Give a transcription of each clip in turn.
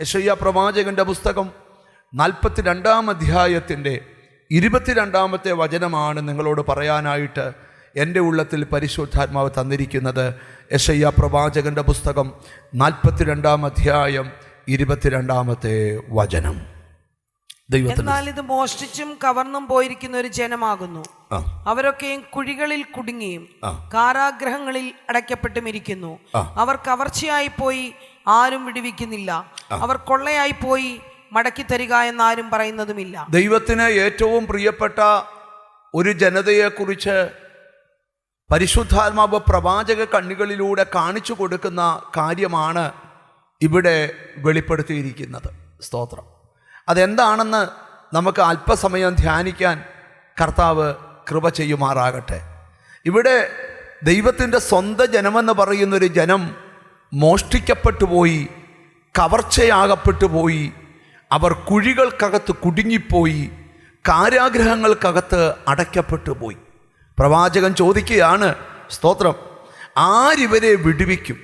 യെശയ്യാ പ്രവാചകന്റെ പുസ്തകം 42-ാം അധ്യായത്തിൻ്റെ 22-ാമത്തെ വചനമാണ് നിങ്ങളോട് പറയാനായിട്ട് എൻ്റെ ഉള്ളത്തിൽ പരിശുദ്ധാത്മാവ് തന്നിരിക്കുന്നത്. യെശയ്യാ പ്രവാചകന്റെ പുസ്തകം 42-ാം അധ്യായം 22-ാമത്തെ വചനം. എന്നാൽ ഇത് മോഷ്ടിച്ചും കവർന്നും പോയിരിക്കുന്ന ഒരു ജനമാകുന്നു. അവരൊക്കെയും കുഴികളിൽ കുടുങ്ങിയും കാരാഗ്രഹങ്ങളിൽ അടയ്ക്കപ്പെട്ടും ഇരിക്കുന്നു. അവർ കവർച്ചയായി പോയി ആരും വിടുവിക്കുന്നില്ല. അവർ കൊള്ളയായി പോയി മടക്കി തരിക എന്നാരും പറയുന്നതുമില്ല. ദൈവത്തിന് ഏറ്റവും പ്രിയപ്പെട്ട ഒരു ജനതയെക്കുറിച്ച് പരിശുദ്ധാത്മാവ് പ്രവാചക കണ്ണുകളിലൂടെ കാണിച്ചു കൊടുക്കുന്ന കാര്യമാണ് ഇവിടെ വെളിപ്പെടുത്തിയിരിക്കുന്നത്. സ്തോത്രം. അതെന്താണെന്ന് നമുക്ക് അല്പസമയം ധ്യാനിക്കാൻ കർത്താവ് കൃപ ചെയ്യുമാറാകട്ടെ. ഇവിടെ ദൈവത്തിൻ്റെ സ്വന്തം ജനമെന്ന് പറയുന്നൊരു ജനം മോഷ്ടിക്കപ്പെട്ടു പോയി, കവർച്ചയാകപ്പെട്ടു പോയി, അവർ കുഴികൾക്കകത്ത് കുടുങ്ങിപ്പോയി, കാരാഗ്രഹങ്ങൾക്കകത്ത് അടയ്ക്കപ്പെട്ടു പോയി. പ്രവാചകൻ ചോദിക്കുകയാണ്, സ്തോത്രം, ആരിവരെ വിടുവിക്കും?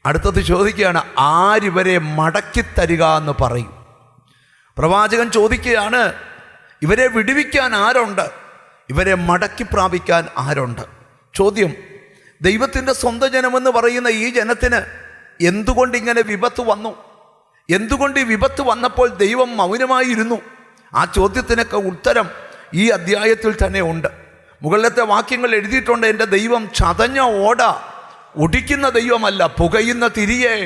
അടുത്തത് ചോദിക്കുകയാണ്, ആരിവരെ മടക്കിത്തരിക എന്ന് പറയും. പ്രവാചകൻ ചോദിക്കുകയാണ്, ഇവരെ വിടുവിക്കാൻ ആരുണ്ട്? ഇവരെ മടക്കി പ്രാപിക്കാൻ ആരുണ്ട്? ചോദ്യം. ദൈവത്തിൻ്റെ സ്വന്തം ജനമെന്ന് പറയുന്ന ഈ ജനത്തിന് എന്തുകൊണ്ട് ഇങ്ങനെ വിപത്ത് വന്നു? എന്തുകൊണ്ട് ഈ വിപത്ത് വന്നപ്പോൾ ദൈവം മൗനമായിരുന്നു? ആ ചോദ്യത്തിനൊക്കെ ഉത്തരം ഈ അധ്യായത്തിൽ തന്നെ ഉണ്ട്. മുകളിലത്തെ വാക്യങ്ങൾ എഴുതിയിട്ടുണ്ട്. എൻ്റെ ദൈവം ചതഞ്ഞ ഓട ഒടിക്കുന്ന ദൈവമല്ല, പുകയുന്ന തിരിയെ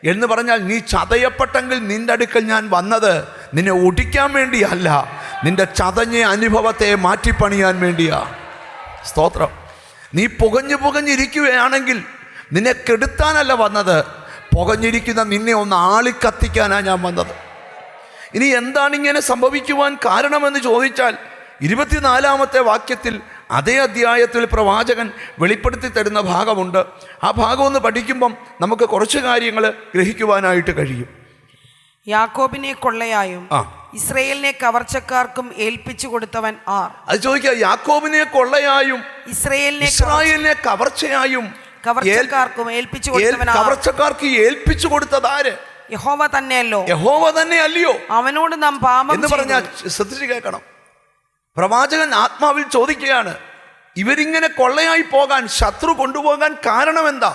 എന്ന് പറഞ്ഞാൽ, നീ ചതയപ്പെട്ടെങ്കിൽ നിൻ്റെ അടുക്കൽ ഞാൻ വന്നത് നിന്നെ ഒടിക്കാൻ വേണ്ടിയല്ല, നിൻ്റെ ചതഞ്ഞ അനുഭവത്തെ മാറ്റിപ്പണിയാൻ വേണ്ടിയാ. സ്തോത്രം. നീ പുകഞ്ഞിരിക്കുകയാണെങ്കിൽ നിന്നെ കെടുത്താനല്ല വന്നത്, പുകഞ്ഞിരിക്കുന്ന നിന്നെ ഒന്ന് ആളിക്കത്തിക്കാനാണ് ഞാൻ വന്നത്. ഇനി എന്താണ് ഇങ്ങനെ സംഭവിക്കുവാൻ കാരണമെന്ന് ചോദിച്ചാൽ 24-ാമത്തെ വാക്യത്തിൽ അതേ അധ്യായത്തിൽ പ്രവാചകൻ വെളിപ്പെടുത്തി തരുന്ന ഭാഗമുണ്ട്. ആ ഭാഗം ഒന്ന് പഠിക്കുമ്പം നമുക്ക് കുറച്ച് കാര്യങ്ങൾ ഗ്രഹിക്കുവാനായിട്ട് കഴിയും. യാക്കോബിനെ കൊള്ളയായും ഇസ്രായേലിനെ കവർച്ചക്കാർക്കും ഏൽപ്പിച്ചു കൊടുത്തവൻ ആർ? അത് ചോദിക്കുക. യാക്കോബിനെ കൊള്ളയായും ഇസ്രായേലിനെ കവർച്ചയായും കവർച്ചക്കാർക്ക് ഏൽപ്പിച്ചു കൊടുത്തത് ആര്? യഹോവ തന്നെയല്ലോ. യഹോവ തന്നെ അല്ലയോ? അവനോട് നാം പാപം എന്ന് പറഞ്ഞാൽ ശ്രദ്ധിച്ച് കേൾക്കണം. പ്രവാചകൻ ആത്മാവിൽ ചോദിക്കുകയാണ്, ഇവരിങ്ങനെ കൊള്ളയായി പോകാൻ, ശത്രു കൊണ്ടുപോകാൻ കാരണം എന്താ?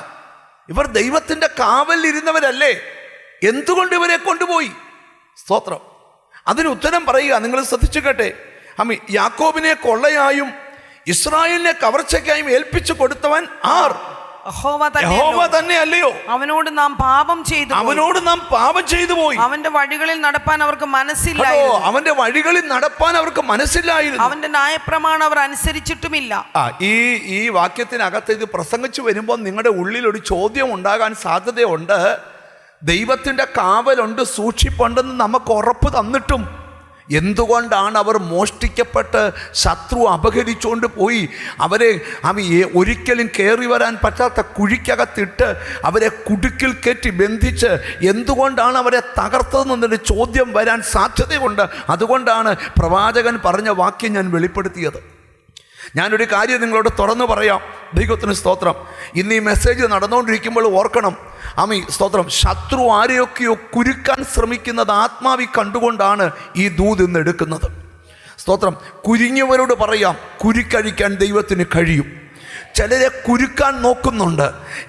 ഇവർ ദൈവത്തിൻ്റെ കാവലിൽ ഇരുന്നവരല്ലേ, എന്തുകൊണ്ട് ഇവരെ കൊണ്ടുപോയി? സ്തോത്രം. അതിന് ഉത്തരം പറയുക. നിങ്ങൾ ശ്രദ്ധിച്ചു കേട്ടെ. യാക്കോബിനെ കൊള്ളയായും ഇസ്രായേലിനെ കവർച്ചയ്ക്കായും ഏൽപ്പിച്ചു കൊടുത്തവൻ ആർ? യഹോവ തന്നെ അല്ലയോ? അവനോട് നാം പാപം ചെയ്തു പോയി. അവന്റെ വഴികളിൽ നടപ്പാൻ അവർക്ക് മനസ്സില്ലായിരുന്നു. അവന്റെ വഴികളിൽ നടപ്പാൻ അവർക്ക് മനസ്സിലായിരുന്നു. അവന്റെ ന്യായപ്രമാണം അവർ അനുസരിച്ചിട്ടുമില്ല. ഈ വാക്യത്തിനകത്ത് ഇത് പ്രസംഗിച്ചു വരുമ്പോൾ നിങ്ങളുടെ ഉള്ളിൽ ഒരു ചോദ്യം ഉണ്ടാകാൻ സാധ്യതയുണ്ട്. ദൈവത്തിൻ്റെ കാവലുണ്ട്, സൂക്ഷിപ്പുണ്ടെന്ന് നമുക്ക് ഉറപ്പ് തന്നിട്ടും എന്തുകൊണ്ടാണ് അവർ മോഷ്ടിക്കപ്പെട്ട് ശത്രു അപഹരിച്ചുകൊണ്ട് പോയി അവരെ ഒരിക്കലും കയറി വരാൻ പറ്റാത്ത കുഴിക്കകത്തിട്ട് അവരെ കുടുക്കിൽ കയറ്റി ബന്ധിച്ച് എന്തുകൊണ്ടാണ് അവരെ തകർത്തതെന്നൊരു ചോദ്യം വരാൻ സാധ്യതയുണ്ട്. അതുകൊണ്ടാണ് പ്രവാചകൻ പറഞ്ഞ വാക്യം ഞാൻ വെളിപ്പെടുത്തിയത്. ഞാനൊരു കാര്യം നിങ്ങളോട് തുറന്നു പറയാം. ദൈവത്തിന് സ്തോത്രം. ഇന്ന് ഈ മെസ്സേജ് നടന്നുകൊണ്ടിരിക്കുമ്പോൾ ഓർക്കണം, സ്തോത്രം, ശത്രു ആരെയൊക്കെയോ കുരുക്കാൻ ശ്രമിക്കുന്നത് ആത്മാവി കണ്ടുകൊണ്ടാണ് ഈ ദൂത് ഇന്ന് എടുക്കുന്നത്. സ്തോത്രം. കുരുങ്ങിയവരോട് പറയാം, കുരുക്കഴിക്കാൻ ദൈവത്തിന് കഴിയും. ചിലരെ കുരുക്കാൻ നോക്കുന്നുണ്ട്.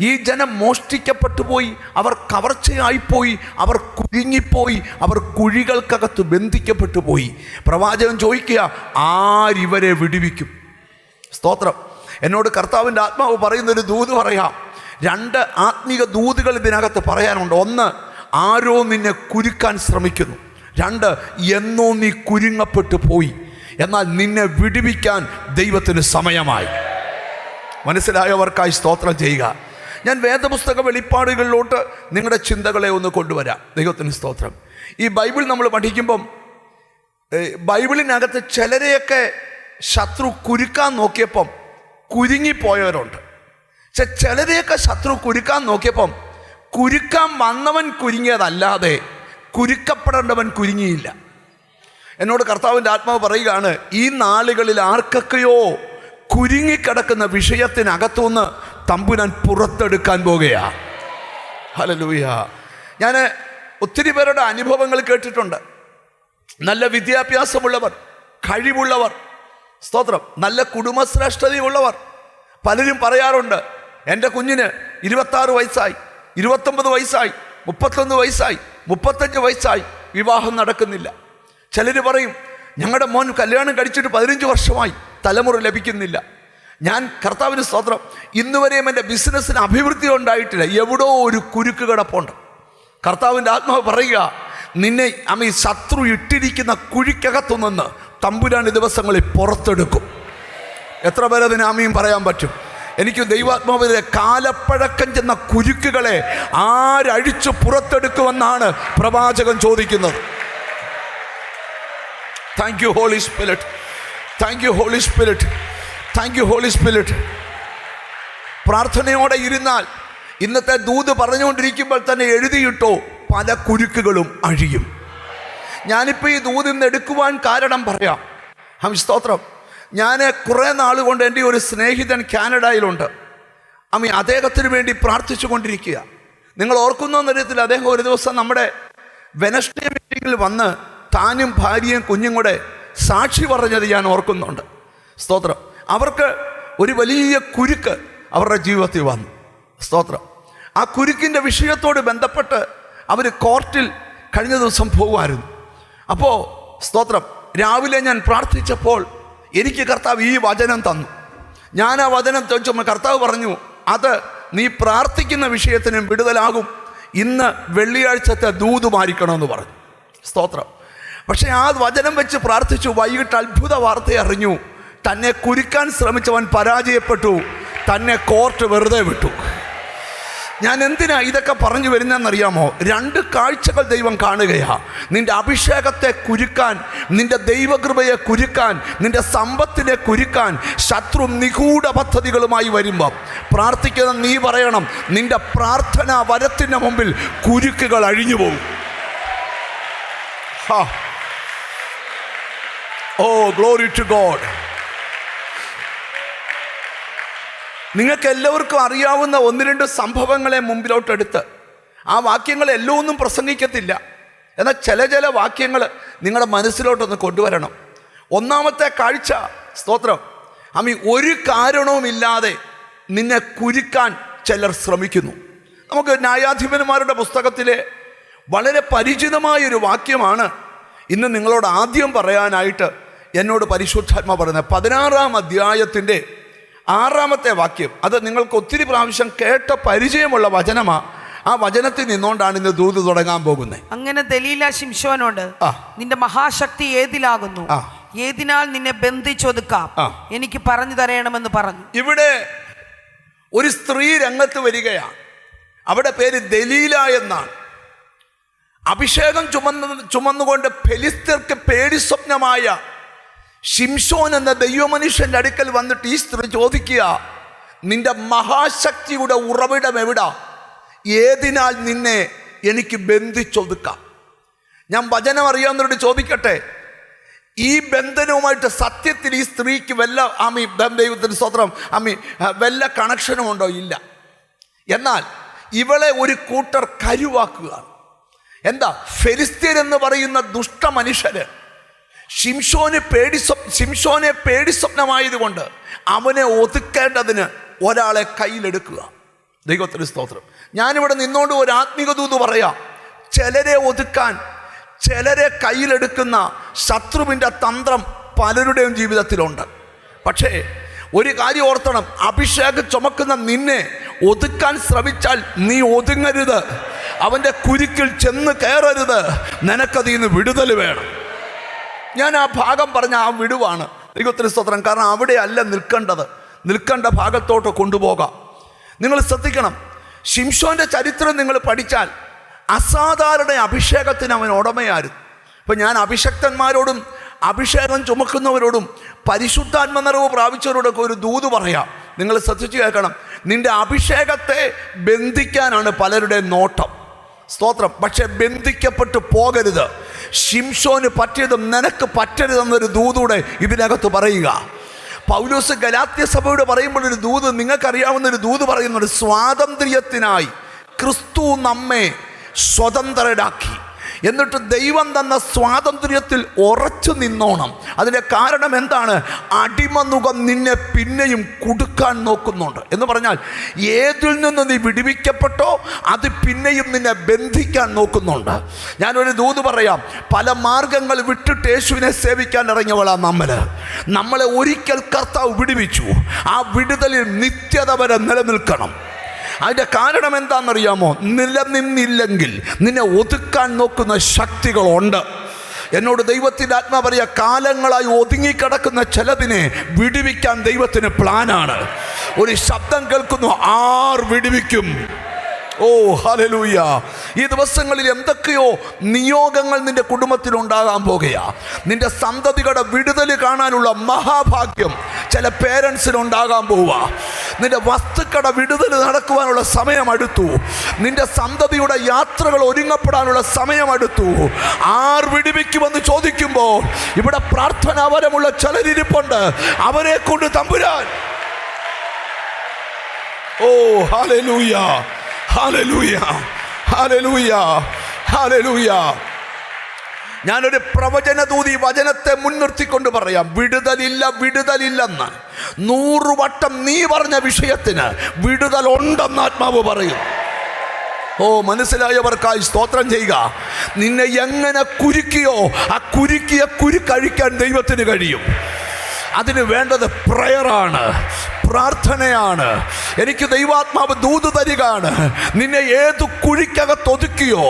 ഈ ജനം മോഷ്ടിക്കപ്പെട്ടു പോയി, അവർ കവർച്ചയായിപ്പോയി, അവർ കുരുങ്ങിപ്പോയി, അവർ കുഴികൾക്കകത്ത് ബന്ധിക്കപ്പെട്ടു പോയി. പ്രവാചകൻ ചോദിക്കുക, ആരിവരെ വിടുവിക്കും? സ്തോത്രം. എന്നോട് കർത്താവിൻ്റെ ആത്മാവ് പറയുന്നൊരു ദൂത് പറയാം. 2 ആത്മീക ദൂതുകൾ ഇതിനകത്ത് പറയാനുണ്ട്. 1, ആരോ നിന്നെ കുരുക്കാൻ ശ്രമിക്കുന്നു. 2, എന്നോ നീ കുരുങ്ങപ്പെട്ടു പോയി, എന്നാൽ നിന്നെ വിടുവിക്കാൻ ദൈവത്തിന് സമയമായി. മനസ്സിലായവർക്കായി സ്തോത്രം ചെയ്യുക. ഞാൻ വേദപുസ്തക വെളിപ്പാടുകളിലോട്ട് നിങ്ങളുടെ ചിന്തകളെ ഒന്ന് കൊണ്ടുവരാം. ദൈവത്തിന് സ്തോത്രം. ഈ ബൈബിൾ നമ്മൾ പഠിക്കുമ്പം ബൈബിളിനകത്ത് ചിലരെയൊക്കെ ശത്രു കുരുക്കാൻ നോക്കിയപ്പം കുരുങ്ങിപ്പോയവരുണ്ട്. പക്ഷെ ചിലരെയൊക്കെ ശത്രു കുരുക്കാൻ നോക്കിയപ്പം കുരുക്കാൻ വന്നവൻ കുരുങ്ങിയതല്ലാതെ കുരുക്കപ്പെടേണ്ടവൻ കുരുങ്ങിയില്ല. എന്നോട് കർത്താവിൻ്റെ ആത്മാവ് പറയുകയാണ്, ഈ നാളുകളിൽ ആർക്കൊക്കെയോ കുരുങ്ങിക്കിടക്കുന്ന വിഷയത്തിനകത്തുനിന്ന് തമ്പുരാൻ പുറത്തെടുക്കാൻ പോകുകയാ. ഹല്ലേലൂയ. ഞാൻ ഒത്തിരി പേരുടെ അനുഭവങ്ങൾ കേട്ടിട്ടുണ്ട്. നല്ല വിദ്യാഭ്യാസമുള്ളവർ, കഴിവുള്ളവർ, സ്തോത്രം, നല്ല കുടുംബശ്രേഷ്ഠതയുള്ളവർ. പലരും പറയാറുണ്ട്, എൻ്റെ കുഞ്ഞിന് 26 വയസ്സായി, 29 വയസ്സായി, 31 വയസ്സായി, 35 വയസ്സായി, വിവാഹം നടക്കുന്നില്ല. ചിലർ പറയും, ഞങ്ങളുടെ മോൻ കല്യാണം കഴിച്ചിട്ട് 15 വർഷമായി, തലമുറ ലഭിക്കുന്നില്ല. ഞാൻ കർത്താവിന് സ്തോത്രം, ഇന്നുവരെയും എൻ്റെ ബിസിനസ്സിന് അഭിവൃദ്ധി ഉണ്ടായിട്ടില്ല. എവിടോ ഒരു കുരുക്ക് കിടപ്പുണ്ട്. കർത്താവിൻ്റെ ആത്മാവ് പറയുക, നിന്നെ ശത്രു ഇട്ടിരിക്കുന്ന കുഴിക്കകത്തു നിന്ന് തമ്പുരാൻ ദിവസങ്ങളിൽ പുറത്തെടുക്കും. എത്ര പേര് അതിന് ആമീൻ പറയാൻ പറ്റും? എനിക്ക് ദൈവാത്മാവിലെ കാലപ്പഴക്കം ചെന്ന കുരുക്കുകളെ ആരഴിച്ചു പുറത്തെടുക്കുമെന്നാണ് പ്രവാചകൻ ചോദിക്കുന്നത്. Thank you Holy Spirit, thank you Holy Spirit, thank you Holy Spirit. പ്രാർത്ഥനയോടെ ഇരുന്നാൽ ഇന്നത്തെ ദൂത് പറഞ്ഞുകൊണ്ടിരിക്കുമ്പോൾ തന്നെ എഴുതിയിട്ടോ, പല കുരുക്കുകളും അഴിയും. ഞാനിപ്പോൾ ഈ ദൂത് ഇന്ന് എടുക്കുവാൻ കാരണം പറയാം. സ്തോത്രം. ഞാൻ കുറേ നാൾ കൊണ്ട് എൻ്റെ ഒരു സ്നേഹിതൻ കാനഡയിലുണ്ട്. അദ്ദേഹത്തിന് വേണ്ടി പ്രാർത്ഥിച്ചു കൊണ്ടിരിക്കുക. നിങ്ങൾ ഓർക്കുന്ന തരത്തിൽ അദ്ദേഹം ഒരു ദിവസം നമ്മുടെ വെനസ്ഡേ മീറ്റിങ്ങിൽ വന്ന് താനും ഭാര്യയും കുഞ്ഞും കൂടെ സാക്ഷി പറഞ്ഞത് ഞാൻ ഓർക്കുന്നുണ്ട്. സ്തോത്രം. അവർക്ക് ഒരു വലിയ കുരുക്ക് അവരുടെ ജീവിതത്തിൽ വന്നു. സ്തോത്രം. ആ കുരുക്കിൻ്റെ വിഷയത്തോട് ബന്ധപ്പെട്ട് അവർ കോർട്ടിൽ കഴിഞ്ഞ ദിവസം പോകുമായിരുന്നു. അപ്പോൾ സ്തോത്രം, രാവിലെ ഞാൻ പ്രാർത്ഥിച്ചപ്പോൾ എനിക്ക് കർത്താവ് ഈ വചനം തന്നു. ഞാൻ ആ വചനം ചോദിച്ചപ്പോൾ കർത്താവ് പറഞ്ഞു, അത് നീ പ്രാർത്ഥിക്കുന്ന വിഷയത്തിന് വിടുതലാകും. ഇന്ന് വെള്ളിയാഴ്ചത്തെ ദൂത് മാറിക്കണമെന്ന് പറഞ്ഞു. സ്തോത്രം. പക്ഷേ ആ വചനം വെച്ച് പ്രാർത്ഥിച്ചു. വൈകിട്ട് അത്ഭുത വാർത്ത അറിഞ്ഞു. തന്നെ കുരുക്കാൻ ശ്രമിച്ചവൻ പരാജയപ്പെട്ടു. തന്നെ കോർട്ട് വെറുതെ വിട്ടു. ഞാൻ എന്തിനാ ഇതൊക്കെ പറഞ്ഞു വരുന്നതെന്നറിയാമോ? 2 കാഴ്ചകൾ ദൈവം കാണുകയാ. നിന്റെ അഭിഷേകത്തെ കുരുക്കാൻ, നിന്റെ ദൈവകൃപയെ കുരുക്കാൻ, നിന്റെ സമ്പത്തിനെ കുരുക്കാൻ ശത്രു നിഗൂഢ പദ്ധതികളുമായി വരുമ്പോൾ പ്രാർത്ഥിക്കുന്ന നീ പറയണം, നിന്റെ പ്രാർത്ഥന വരത്തിൻ്റെ മുമ്പിൽ കുരുക്കുകൾ അഴിഞ്ഞു പോകും. Oh glory to God. നിങ്ങൾക്ക് എല്ലാവർക്കും അറിയാവുന്ന 1-2 സംഭവങ്ങളെ മുമ്പിലോട്ടെടുത്ത്, ആ വാക്യങ്ങൾ എല്ലാം ഒന്നും പ്രസംഗിക്കത്തില്ല, എന്നാൽ ചില വാക്യങ്ങൾ നിങ്ങളുടെ മനസ്സിലോട്ടൊന്ന് കൊണ്ടുവരണം. ഒന്നാമത്തെ കാഴ്ച, സ്തോത്രം, ഒരു കാരണവുമില്ലാതെ നിന്നെ കുരുക്കാൻ ചിലർ ശ്രമിക്കുന്നു. നമുക്ക് ന്യായാധിപന്മാരുടെ പുസ്തകത്തിലെ വളരെ പരിചിതമായൊരു വാക്യമാണ് ഇന്ന് നിങ്ങളോട് ആദ്യം പറയാനായിട്ട് എന്നോട് പരിശുദ്ധാത്മ പറയുന്നത്. 16-ാം അധ്യായത്തിൻ്റെ 6-ാമത്തെ വാക്യം. അത് നിങ്ങൾക്ക് ഒത്തിരി പ്രാവശ്യം കേട്ട പരിചയമുള്ള വചനമാണ്. ആ വചനത്തിൽ നിന്നുകൊണ്ടാണ് ഇന്ന് ദൂത് തുടങ്ങാൻ പോകുന്നത്. അങ്ങനെ ദലീല ശിംശോനോട്, നിന്റെ മഹാശക്തി ഏതിലാകുന്നു? ഏതിനാൽ നിന്നെ ബന്ധിച്ചൊതുക്കാം? എനിക്ക് പറഞ്ഞു തരണമെന്ന് പറഞ്ഞു. ഇവിടെ ഒരു സ്ത്രീ രംഗത്ത് വരികയാണ്. അവിടെ പേര് ദലീല എന്നാണ്. അഭിഷേകം ചുമന്നുകൊണ്ട് ഫെലിസ്ത്യർക്ക് പേടി സ്വപ്നമായ ശിംശോൻ എന്ന ദൈവമനുഷ്യൻ്റെ അടുക്കൽ വന്നിട്ട് ഈ സ്ത്രീ ചോദിക്കുക, നിന്റെ മഹാശക്തിയുടെ ഉറവിടം എവിടാ? ഏതിനാൽ നിന്നെ എനിക്ക് ബന്ധിച്ചൊതുക്കാം? ഞാൻ വചനം അറിയാവുന്നവരോട് ചോദിക്കട്ടെ, ഈ ബന്ധനവുമായിട്ട് സത്യത്തിൽ ഈ സ്ത്രീക്ക് വല്ല ദൈവത്തിന് സ്തോത്രം വല്ല കണക്ഷനും ഉണ്ടോ? ഇല്ല. എന്നാൽ ഇവളെ ഒരു കൂട്ടർ കരുവാക്കുകയാണ്. എന്താ? ഫെലിസ്ത്യരെന്ന് പറയുന്ന ദുഷ്ട മനുഷ്യര് ശിംശോനെ പേടി സ്വപ്നമായതുകൊണ്ട് അവനെ ഒതുക്കേണ്ടതിന് ഒരാളെ കയ്യിലെടുക്കുക. ദൈവത്തിന് സ്തോത്രം. ഞാനിവിടെ നിന്നോണ്ട് ഒരു ആത്മീക ദൂത് പറയാം. ചിലരെ ഒതുക്കാൻ, ചിലരെ കയ്യിലെടുക്കുന്ന ശത്രുവിൻ്റെ തന്ത്രം പലരുടെയും ജീവിതത്തിലുണ്ട്. പക്ഷേ ഒരു കാര്യം ഓർത്തണം, അഭിഷേകം ചുമക്കുന്ന നിന്നെ ഒതുക്കാൻ ശ്രമിച്ചാൽ നീ ഒതുങ്ങരുത്, അവൻ്റെ കുരുക്കിൽ ചെന്ന് കയറരുത്. നിനക്കതിൽ നിന്ന് വിടുതൽ വേണം. ഞാൻ ആ ഭാഗം പറഞ്ഞ ആ വിടുവാണ്. ദൈവത്തിന് സ്തോത്രം. കാരണം അവിടെ അല്ല നിൽക്കേണ്ടത്, നിൽക്കേണ്ട ഭാഗത്തോട്ട് കൊണ്ടുപോകാം. നിങ്ങൾ ശ്രദ്ധിക്കണം, ശിംശോൻ്റെ ചരിത്രം നിങ്ങൾ പഠിച്ചാൽ അസാധാരണ അഭിഷേകത്തിന് അവൻ ഉടമയായിരുന്നു. ഇപ്പം ഞാൻ അഭിഷക്തന്മാരോടും അഭിഷേകം ചുമക്കുന്നവരോടും പരിശുദ്ധാത്മ നിറവ് പ്രാപിച്ചവരോടൊക്കെ ഒരു ദൂത് പറയാം. നിങ്ങൾ ശ്രദ്ധിച്ചു കേൾക്കണം. നിന്റെ അഭിഷേകത്തെ ബന്ധിക്കാനാണ് പലരുടെ നോട്ടം. സ്തോത്രം. പക്ഷെ ബന്ധിക്കപ്പെട്ടു പോകരുത്. ശിംശോന് പറ്റിയതും നിനക്ക് പറ്റരുതെന്നൊരു ദൂതൂടെ ഇതിനകത്ത് പറയുക. പൗലോസ് ഗലാത്യ സഭയോട് പറയുമ്പോൾ ഒരു ദൂത്, നിങ്ങൾക്കറിയാവുന്നൊരു ദൂത് പറയുന്നുണ്ട്. സ്വാതന്ത്ര്യത്തിനായി ക്രിസ്തു നമ്മെ സ്വതന്ത്രരാക്കി. എന്നിട്ട് ദൈവം തന്ന സ്വാതന്ത്ര്യത്തിൽ ഉറച്ചു നിന്നോണം. അതിൻ്റെ കാരണം എന്താണ്? അടിമനുഖം നിന്നെ പിന്നെയും കുടുക്കാൻ നോക്കുന്നുണ്ട് എന്ന് പറഞ്ഞാൽ, ഏതിൽ നിന്ന് നീ വിടുവിക്കപ്പെട്ടോ അത് പിന്നെയും നിന്നെ ബന്ധിക്കാൻ നോക്കുന്നുണ്ട്. ഞാനൊരു ദൂത് പറയാം. പല മാർഗങ്ങൾ വിട്ടിട്ട് യേശുവിനെ സേവിക്കാൻ ഇറങ്ങിയവളാണ് നമ്മളെ ഒരിക്കൽ കർത്താവ് വിടുവിച്ചു. ആ വിടുതലിൽ നിത്യത വരെ നിലനിൽക്കണം. അതിൻ്റെ കാരണം എന്താണെന്നറിയാമോ? നിലനിന്നില്ലെങ്കിൽ നിന്നെ ഒതുക്കാൻ നോക്കുന്ന ശക്തികളുണ്ട്. എന്നോട് ദൈവത്തിൻ്റെ ആത്മാ പറയുക, കാലങ്ങളായി ഒതുങ്ങിക്കിടക്കുന്ന ചിലതിനെ വിടുവിക്കാൻ ദൈവത്തിന് പ്ലാനാണ്. ഒരു ശബ്ദം കേൾക്കുന്നു, ആർ വിടുവിക്കും? ഓ ഹല്ലേലൂയ. ഈ ദിവസങ്ങളിൽ എന്തൊക്കെയോ നിയോഗങ്ങൾ നിന്റെ കുടുംബത്തിൽ ഉണ്ടാകാൻ പോകുകയാ. നിന്റെ സന്തതികളുടെ വിടുതൽ കാണാനുള്ള മഹാഭാഗ്യം ചില പേരൻസിനുണ്ടാകാൻ പോവുക. നിന്റെ വസ്തുക്കളുടെ വിടുതൽ നടക്കുവാനുള്ള സമയം അടുത്തു. നിന്റെ സന്തതിയുടെ യാത്രകൾ ഒരുങ്ങപ്പെടാനുള്ള സമയം അടുത്തു. ആർ വിടുവിക്കുമെന്ന് ചോദിക്കുമ്പോൾ ഇവിടെ പ്രാർത്ഥനാപരമുള്ള ചിലരിപ്പുണ്ട്. അവരെ കൊണ്ട് തമ്പുരാൻ. ഓ ഹല്ലേലൂയ, ഹല്ലേലൂയ, ഹല്ലേലൂയ, ഹല്ലേലൂയ. ഞാനൊരു പ്രവചനദൂതി വചനത്തെ മുൻനിർത്തിക്കൊണ്ട് പറയാം, വിടുതലില്ല, വിടുതലില്ലെന്ന്. 100 വട്ടം നീ പറഞ്ഞ വിഷയത്തിന് വിടുതൽ ഉണ്ടെന്ന് ആത്മാവ് പറയും. ഓ, മനസ്സിലായവർക്കായി സ്തോത്രം ചെയ്യുക. നിന്നെ എങ്ങനെ കുരുക്കിയോ ആ കുരുക്കിയ കുരുക്കഴിക്കാൻ ദൈവത്തിന് കഴിയും. അതിന് വേണ്ടത് പ്രയറാണ്, പ്രാർത്ഥനയാണ്. എനിക്ക് ദൈവാത്മാവ് ദൂത് തരികയാണ്. നിന്നെ ഏതു കുഴിക്കകത്ത് ഒതുക്കിയോ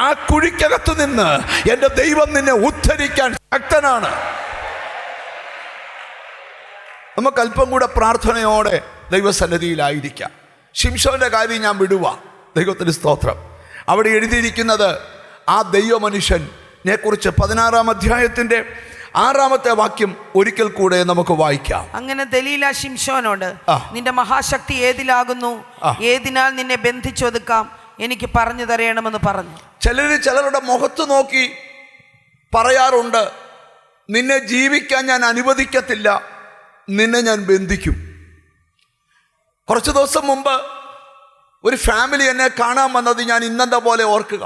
ആ കുഴിക്കകത്ത് നിന്ന് എൻ്റെ ദൈവം നിന്നെ ഉദ്ധരിക്കാൻ ശക്തനാണ്. നമുക്ക് അല്പം കൂടെ പ്രാർത്ഥനയോടെ ദൈവസന്നിധിയിലായിരിക്കാം. ശിംശോന്റെ കാര്യം ഞാൻ വിടുക. ദൈവത്തിന് സ്തോത്രം. അവിടെ എഴുതിയിരിക്കുന്നത് ആ ദൈവ മനുഷ്യനെ കുറിച്ച് 16-ാം അധ്യായത്തിൻ്റെ 6-ാമത്തെ വാക്യം ഒരിക്കൽ കൂടെ നമുക്ക് വായിക്കാം. അങ്ങനെ ദലീല ശിംശോനോട്, നിന്റെ മഹാശക്തി ഏതിലാകുന്നു? ഏതിനാൽ നിന്നെ ബന്ധിച്ചൊതുക്കാം? എനിക്ക് പറഞ്ഞു തരണമെന്ന് പറഞ്ഞു. ചിലരുടെ മുഖത്ത് നോക്കി പറയാറുണ്ട്, നിന്നെ ജീവിക്കാൻ ഞാൻ അനുവദിക്കത്തില്ല, നിന്നെ ഞാൻ ബന്ധിക്കും. കുറച്ച് ദിവസം മുമ്പ് ഒരു ഫാമിലി എന്നെ കാണാൻ വന്നത് ഞാൻ ഇന്നത്തെ പോലെ ഓർക്കുക.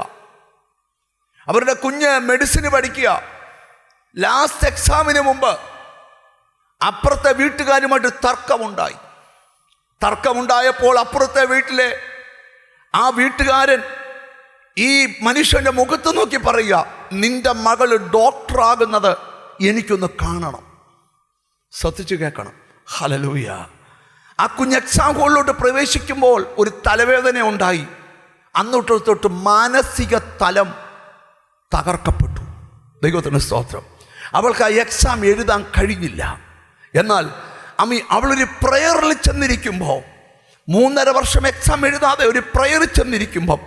അവരുടെ കുഞ്ഞ് മെഡിസിന് പഠിക്കുക. ലാസ്റ്റ് എക്സാമിന് മുമ്പ് അപ്പുറത്തെ വീട്ടുകാരുമായിട്ട് തർക്കമുണ്ടായപ്പോൾ അപ്പുറത്തെ വീട്ടിലെ ആ വീട്ടുകാരൻ ഈ മനുഷ്യൻ്റെ മുഖത്ത് നോക്കി പറയുക, നിന്റെ മകൾ ഡോക്ടറാകുന്നത് എനിക്കൊന്ന് കാണണം. ശ്രദ്ധിച്ചു കേൾക്കണം. ഹല്ലേലൂയ. ആ കുഞ്ഞ് എക്സാം ഹോളിലോട്ട് പ്രവേശിക്കുമ്പോൾ ഒരു തലവേദന ഉണ്ടായി. അന്നൊട്ട് മാനസിക തലം തകർക്കപ്പെട്ടു. ദൈവത്തിന് സ്തോത്രം. അവൾക്ക് ആ എക്സാം എഴുതാൻ കഴിഞ്ഞില്ല. എന്നാൽ അവളൊരു പ്രയറിൽ ചെന്നിരിക്കുമ്പോൾ, 3.5 വർഷം എക്സാം എഴുതാതെ ഒരു പ്രയറിൽ ചെന്നിരിക്കുമ്പം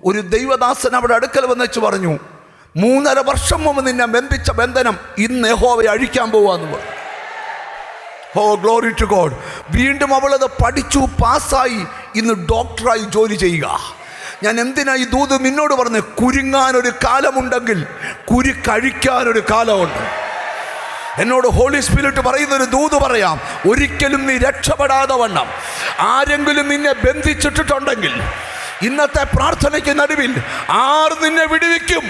ഒരു ദൈവദാസൻ അവിടെ അടുക്കൽ വന്നു പറഞ്ഞു, 3.5 വർഷം മുമ്പ് നിന്നെ ബന്ധിച്ച ബന്ധനം ഇന്ന് യഹോവയെ അഴിക്കാൻ പോവാന്ന് പറഞ്ഞു. Oh glory to God. വീണ്ടും അവളത് പഠിച്ചു, പാസ്സായി, ഇന്ന് ഡോക്ടറായി ജോലി ചെയ്യുക. ഞാൻ എന്തിനാ ഈ ദൂത് നിന്നോട് പറഞ്ഞ്? കുരുങ്ങാനൊരു കാലമുണ്ടെങ്കിൽ കുരുക്കഴിക്കാനൊരു കാലമുണ്ട്. എന്നോട് ഹോളി സ്പിരിറ്റ് പറയുന്നൊരു ദൂത് പറയാം. ഒരിക്കലും നീ രക്ഷപ്പെടാതെ വണ്ണം ആരെങ്കിലും നിന്നെ ബന്ധിച്ചിട്ടുണ്ടെങ്കിൽ ഇന്നത്തെ പ്രാർത്ഥനയ്ക്ക് നടുവിൽ ആർ നിന്നെ വിടുവിക്കും?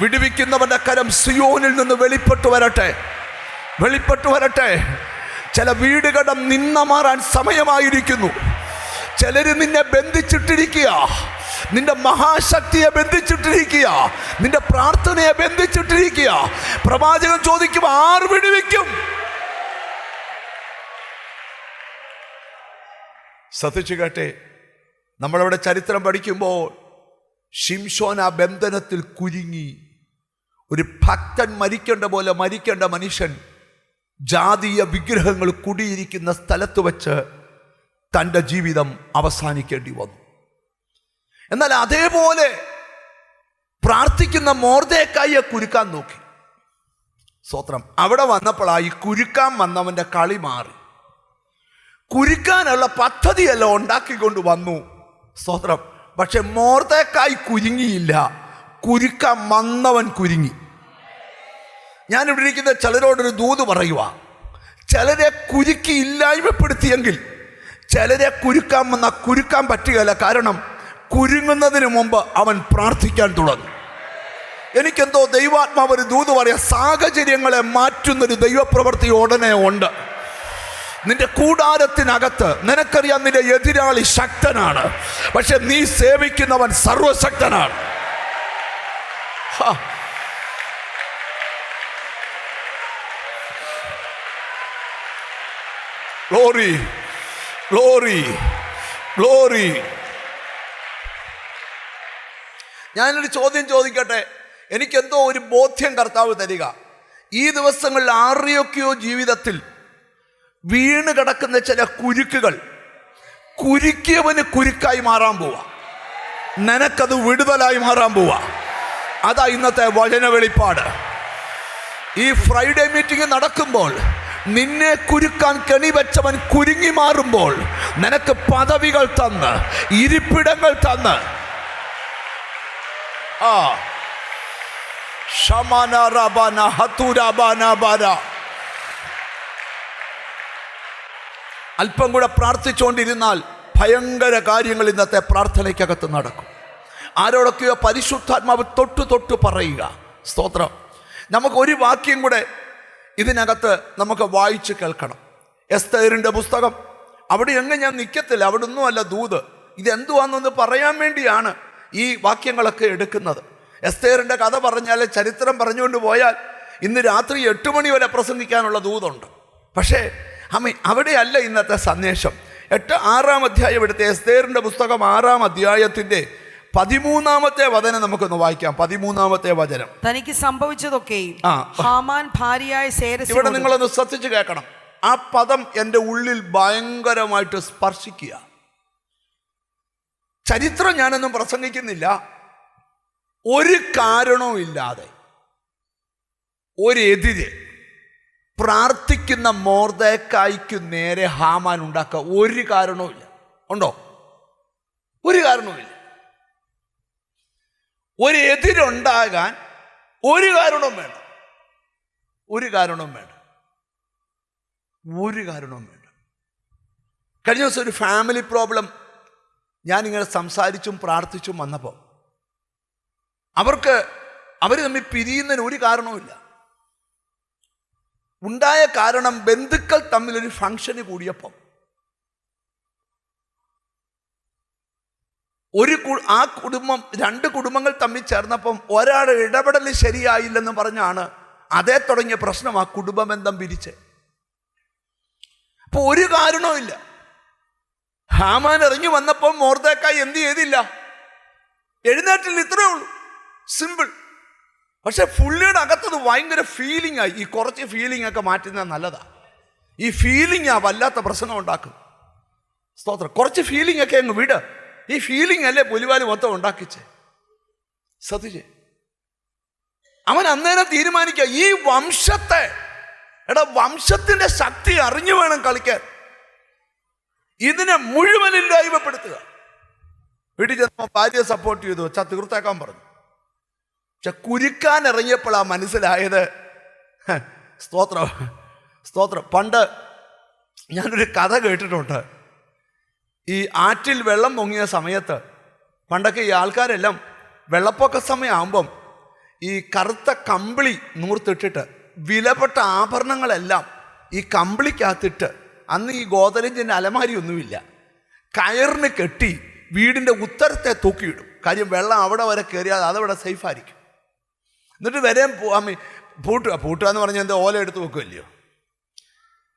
വിടുവിക്കുന്നവന്റെ കരം സിയോനിൽ നിന്ന് വെളിപ്പെട്ടു വരട്ടെ. ചില വീടുകളുടെ നിന്ന മാറാൻ സമയമായിരിക്കുന്നു. ചിലര് നിന്നെ ബന്ധിച്ചിട്ടിരിക്കുക, നിന്റെ മഹാശക്തിയെ ബന്ധിച്ചിട്ടിരിക്കുക, നിന്റെ പ്രാർത്ഥനയെ ബന്ധിച്ചിട്ടിരിക്കുക. പ്രവാചകൻ ചോദിക്കും, ആർ വിടുവിക്കും? ശ്രദ്ധിച്ചു കേട്ടെ. നമ്മളവിടെ ചരിത്രം പഠിക്കുമ്പോൾ ശിംശോൻ ആ ബന്ധനത്തിൽ കുരുങ്ങി. ഒരു ഭക്തൻ മരിക്കേണ്ട പോലെ മരിക്കേണ്ട മനുഷ്യൻ ജാതീയ വിഗ്രഹങ്ങൾ കുടിയിരിക്കുന്ന സ്ഥലത്ത് വച്ച് തൻ്റെ ജീവിതം അവസാനിക്കേണ്ടി വന്നു. എന്നാൽ അതേപോലെ പ്രാർത്ഥിക്കുന്ന മൊർദെഖായിയെ കുരുക്കാൻ നോക്കി. സ്തോത്രം. അവിടെ വന്നപ്പോഴായി കുരുക്കാൻ വന്നവൻ്റെ കളി മാറി. കുരുക്കാനുള്ള പദ്ധതിയെല്ലാം ഉണ്ടാക്കിക്കൊണ്ട് വന്നു. സ്തോത്രം. പക്ഷെ മൊർദെഖായി കുരുങ്ങിയില്ല, കുരുക്കാൻ വന്നവൻ കുരുങ്ങി. ഞാനിവിടെ ഇരിക്കുന്ന ചിലരോടൊരു ദൂത് പറയുക. ചിലരെ കുരുക്കി ഇല്ലായ്മപ്പെടുത്തിയെങ്കിൽ ചിലരെ കുരുക്കാൻ വന്നാൽ കുരുക്കാൻ പറ്റുകയില്ല. കാരണം കുരുങ്ങുന്നതിന് മുമ്പ് അവൻ പ്രാർത്ഥിക്കാൻ തുടങ്ങും. എനിക്കെന്തോ ദൈവാത്മാവ് ഒരു ദൂത് പറയാം, സാഹചര്യങ്ങളെ മാറ്റുന്നൊരു ദൈവപ്രവൃത്തി ഉടനെ ഉണ്ട്. നിന്റെ കൂടാരത്തിനകത്ത് നിനക്കറിയാം നിന്റെ എതിരാളി ശക്തനാണ്, പക്ഷെ നീ സേവിക്കുന്നവൻ സർവശക്തനാണ്. Glory, glory, glory. ഞാനൊരു ചോദ്യം ചോദിക്കട്ടെ. എനിക്കെന്തോ ഒരു ബോധ്യം കർത്താവ് തരിക. ഈ ദിവസങ്ങളിൽ ആരുടെയൊക്കെയോ ജീവിതത്തിൽ വീണ് കിടക്കുന്ന ചില കുരുക്കുകൾ കുരുക്കിയവന് കുരുക്കായി മാറാൻ പോവാ, നിനക്കത് വിടുതലായി മാറാൻ പോവാ. അതാ ഇന്നത്തെ വചന വെളിപ്പാട്. ഈ ഫ്രൈഡേ മീറ്റിംഗ് നടക്കുമ്പോൾ നിന്നെ കുരുക്കാൻ കെണിവെച്ചവൻ കുരുങ്ങി മാറുമ്പോൾ നിനക്ക് പദവികൾ തന്ന് ഇരിപ്പിടങ്ങൾ തന്ന് അല്പം കൂടെ പ്രാർത്ഥിച്ചുകൊണ്ടിരുന്നാൽ ഭയങ്കര കാര്യങ്ങൾ ഇന്നത്തെ പ്രാർത്ഥനയ്ക്കകത്ത് നടക്കും. ആരോടൊക്കെയോ പരിശുദ്ധാത്മാവ് തൊട്ടു പറയുക. സ്തോത്രം. നമുക്ക് ഒരു വാക്യം കൂടെ ഇതിനകത്ത് നമുക്ക് വായിച്ച് കേൾക്കണം. എസ്തേറിൻ്റെ പുസ്തകം. അവിടെ എങ്ങും ഞാൻ നിൽക്കത്തില്ല, അവിടെ ഒന്നുമല്ല ദൂത്. ഇതെന്തുവാണെന്നൊന്ന് പറയാൻ വേണ്ടിയാണ് ഈ വാക്യങ്ങളൊക്കെ എടുക്കുന്നത്. എസ്തേറിൻ്റെ കഥ പറഞ്ഞാൽ, ചരിത്രം പറഞ്ഞുകൊണ്ട് പോയാൽ ഇന്ന് രാത്രി 8 മണി വരെ പ്രസംഗിക്കാനുള്ള ദൂതുണ്ട്. പക്ഷേ അവിടെയല്ല ഇന്നത്തെ സന്ദേശം. 6-ാം അധ്യായം എടുത്ത് എസ്തേറിൻ്റെ പുസ്തകം 6-ാം അധ്യായത്തിൻ്റെ 13-ാമത്തെ വചനം നമുക്കൊന്ന് വായിക്കാം. 13-ാമത്തെ വചനം. തനിക്ക് സംഭവിച്ചതൊക്കെയും ഹാമാൻ ഭാര്യയായ സേരസിനോട്. ഇവിടെ നിങ്ങളൊന്ന് ശ്രദ്ധിച്ച് കേൾക്കണം. ആ പദം എൻ്റെ ഉള്ളിൽ ഭയങ്കരമായിട്ട് സ്പർശിക്കുക. ചരിത്രം ഞാനൊന്നും പ്രസംഗിക്കുന്നില്ല. ഒരു കാരണവും ഇല്ലാതെ ഒരെതിരെ പ്രാർത്ഥിക്കുന്ന മൊർദെഖായിക്ക് നേരെ ഹാമാൻ ഉണ്ടാക്കുക ഒരു കാരണവുമില്ല. ഉണ്ടോ? ഒരു കാരണവുമില്ല. ഒരു എതിരുണ്ടാകാൻ ഒരു കാരണവും വേണ്ട. ഒരു കാരണവും വേണ്ട. ഒരു കാരണവും വേണ്ട. കഴിഞ്ഞ ദിവസം ഒരു ഫാമിലി പ്രോബ്ലം ഞാനിങ്ങനെ സംസാരിച്ചും പ്രാർത്ഥിച്ചും വന്നപ്പോൾ അവർ തമ്മിൽ പിരിയുന്നതിന് ഒരു കാരണവുമില്ല. ഉണ്ടായ കാരണം ബന്ധുക്കൾ തമ്മിലൊരു ഫംഗ്ഷന് കൂടിയപ്പം ആ കുടുംബം 2 കുടുംബങ്ങൾ തമ്മിൽ ചേർന്നപ്പം ഒരാളുടെ ഇടപെടൽ ശരിയായില്ലെന്ന് പറഞ്ഞാണ് അതേ തുടങ്ങിയ പ്രശ്നം ആ കുടുംബ ബന്ധം പിരിച്ച്. അപ്പോൾ ഒരു കാരണവുമില്ല. ഹാമാൻ ഇറങ്ങി വന്നപ്പം മൊർദെഖായി എന്ത് ചെയ്തില്ല? എഴുന്നേറ്റില്ല. ഇത്രയേ ഉള്ളൂ, സിമ്പിൾ. പക്ഷെ പുള്ളിയുടെ അകത്തത് ഭയങ്കര ഫീലിംഗ് ആയി. ഈ കുറച്ച് ഫീലിംഗ് ഒക്കെ മാറ്റുന്നത് നല്ലതാണ്. ഈ ഫീലിംഗ് വല്ലാത്ത പ്രശ്നം ഉണ്ടാക്കും. സ്തോത്രം. കുറച്ച് ഫീലിംഗ് ഒക്കെ അങ്ങ് വിട്. ഈ ഫീലിംഗ് അല്ലേ പുലിവാലി മൊത്തം ഉണ്ടാക്കിച്ചേ. ശ്രദ്ധിച്ചേ. അവൻ അന്നേരം തീരുമാനിക്കുക, ഈ വംശത്തെ വംശത്തിന്റെ ശക്തി അറിഞ്ഞു വേണം കളിക്കാൻ. ഇതിനെ മുഴുവൻ ഇല്ലായ്മപ്പെടുത്തുക. വീട്ടിൽ ചെന്നപ്പോൾ ഭാര്യയെ സപ്പോർട്ട് ചെയ്തു, തീർത്തേക്കാൻ പറഞ്ഞു. പക്ഷെ കുരുക്കാൻ ഇറങ്ങിയപ്പോഴാണ് മനസ്സിലായത്. സ്തോത്രം, സ്തോത്രം. പണ്ട് ഞാനൊരു കഥ കേട്ടിട്ടുണ്ട്. ഈ ആറ്റിൽ വെള്ളം പൊങ്ങിയ സമയത്ത് പണ്ടൊക്കെ ഈ ആൾക്കാരെല്ലാം വെള്ളപ്പൊക്ക സമയമാകുമ്പം ഈ കറുത്ത കമ്പിളി നൂർത്തിട്ടിട്ട് വിലപ്പെട്ട ആഭരണങ്ങളെല്ലാം ഈ കമ്പിളിക്കകത്തിട്ട്, അന്ന് ഈ ഗോദരേജിൻ്റെ അലമാരി ഒന്നുമില്ല, കയറിന് കെട്ടി വീടിൻ്റെ ഉത്തരത്തെ തൂക്കിയിടും. കാര്യം വെള്ളം അവിടെ വരെ കയറിയാൽ അതവിടെ സേഫായിരിക്കും. എന്നിട്ട് വരെയും പൂട്ടുക എന്ന് പറഞ്ഞാൽ എന്താ, ഓല എടുത്ത് വെക്കുമല്ലയോ.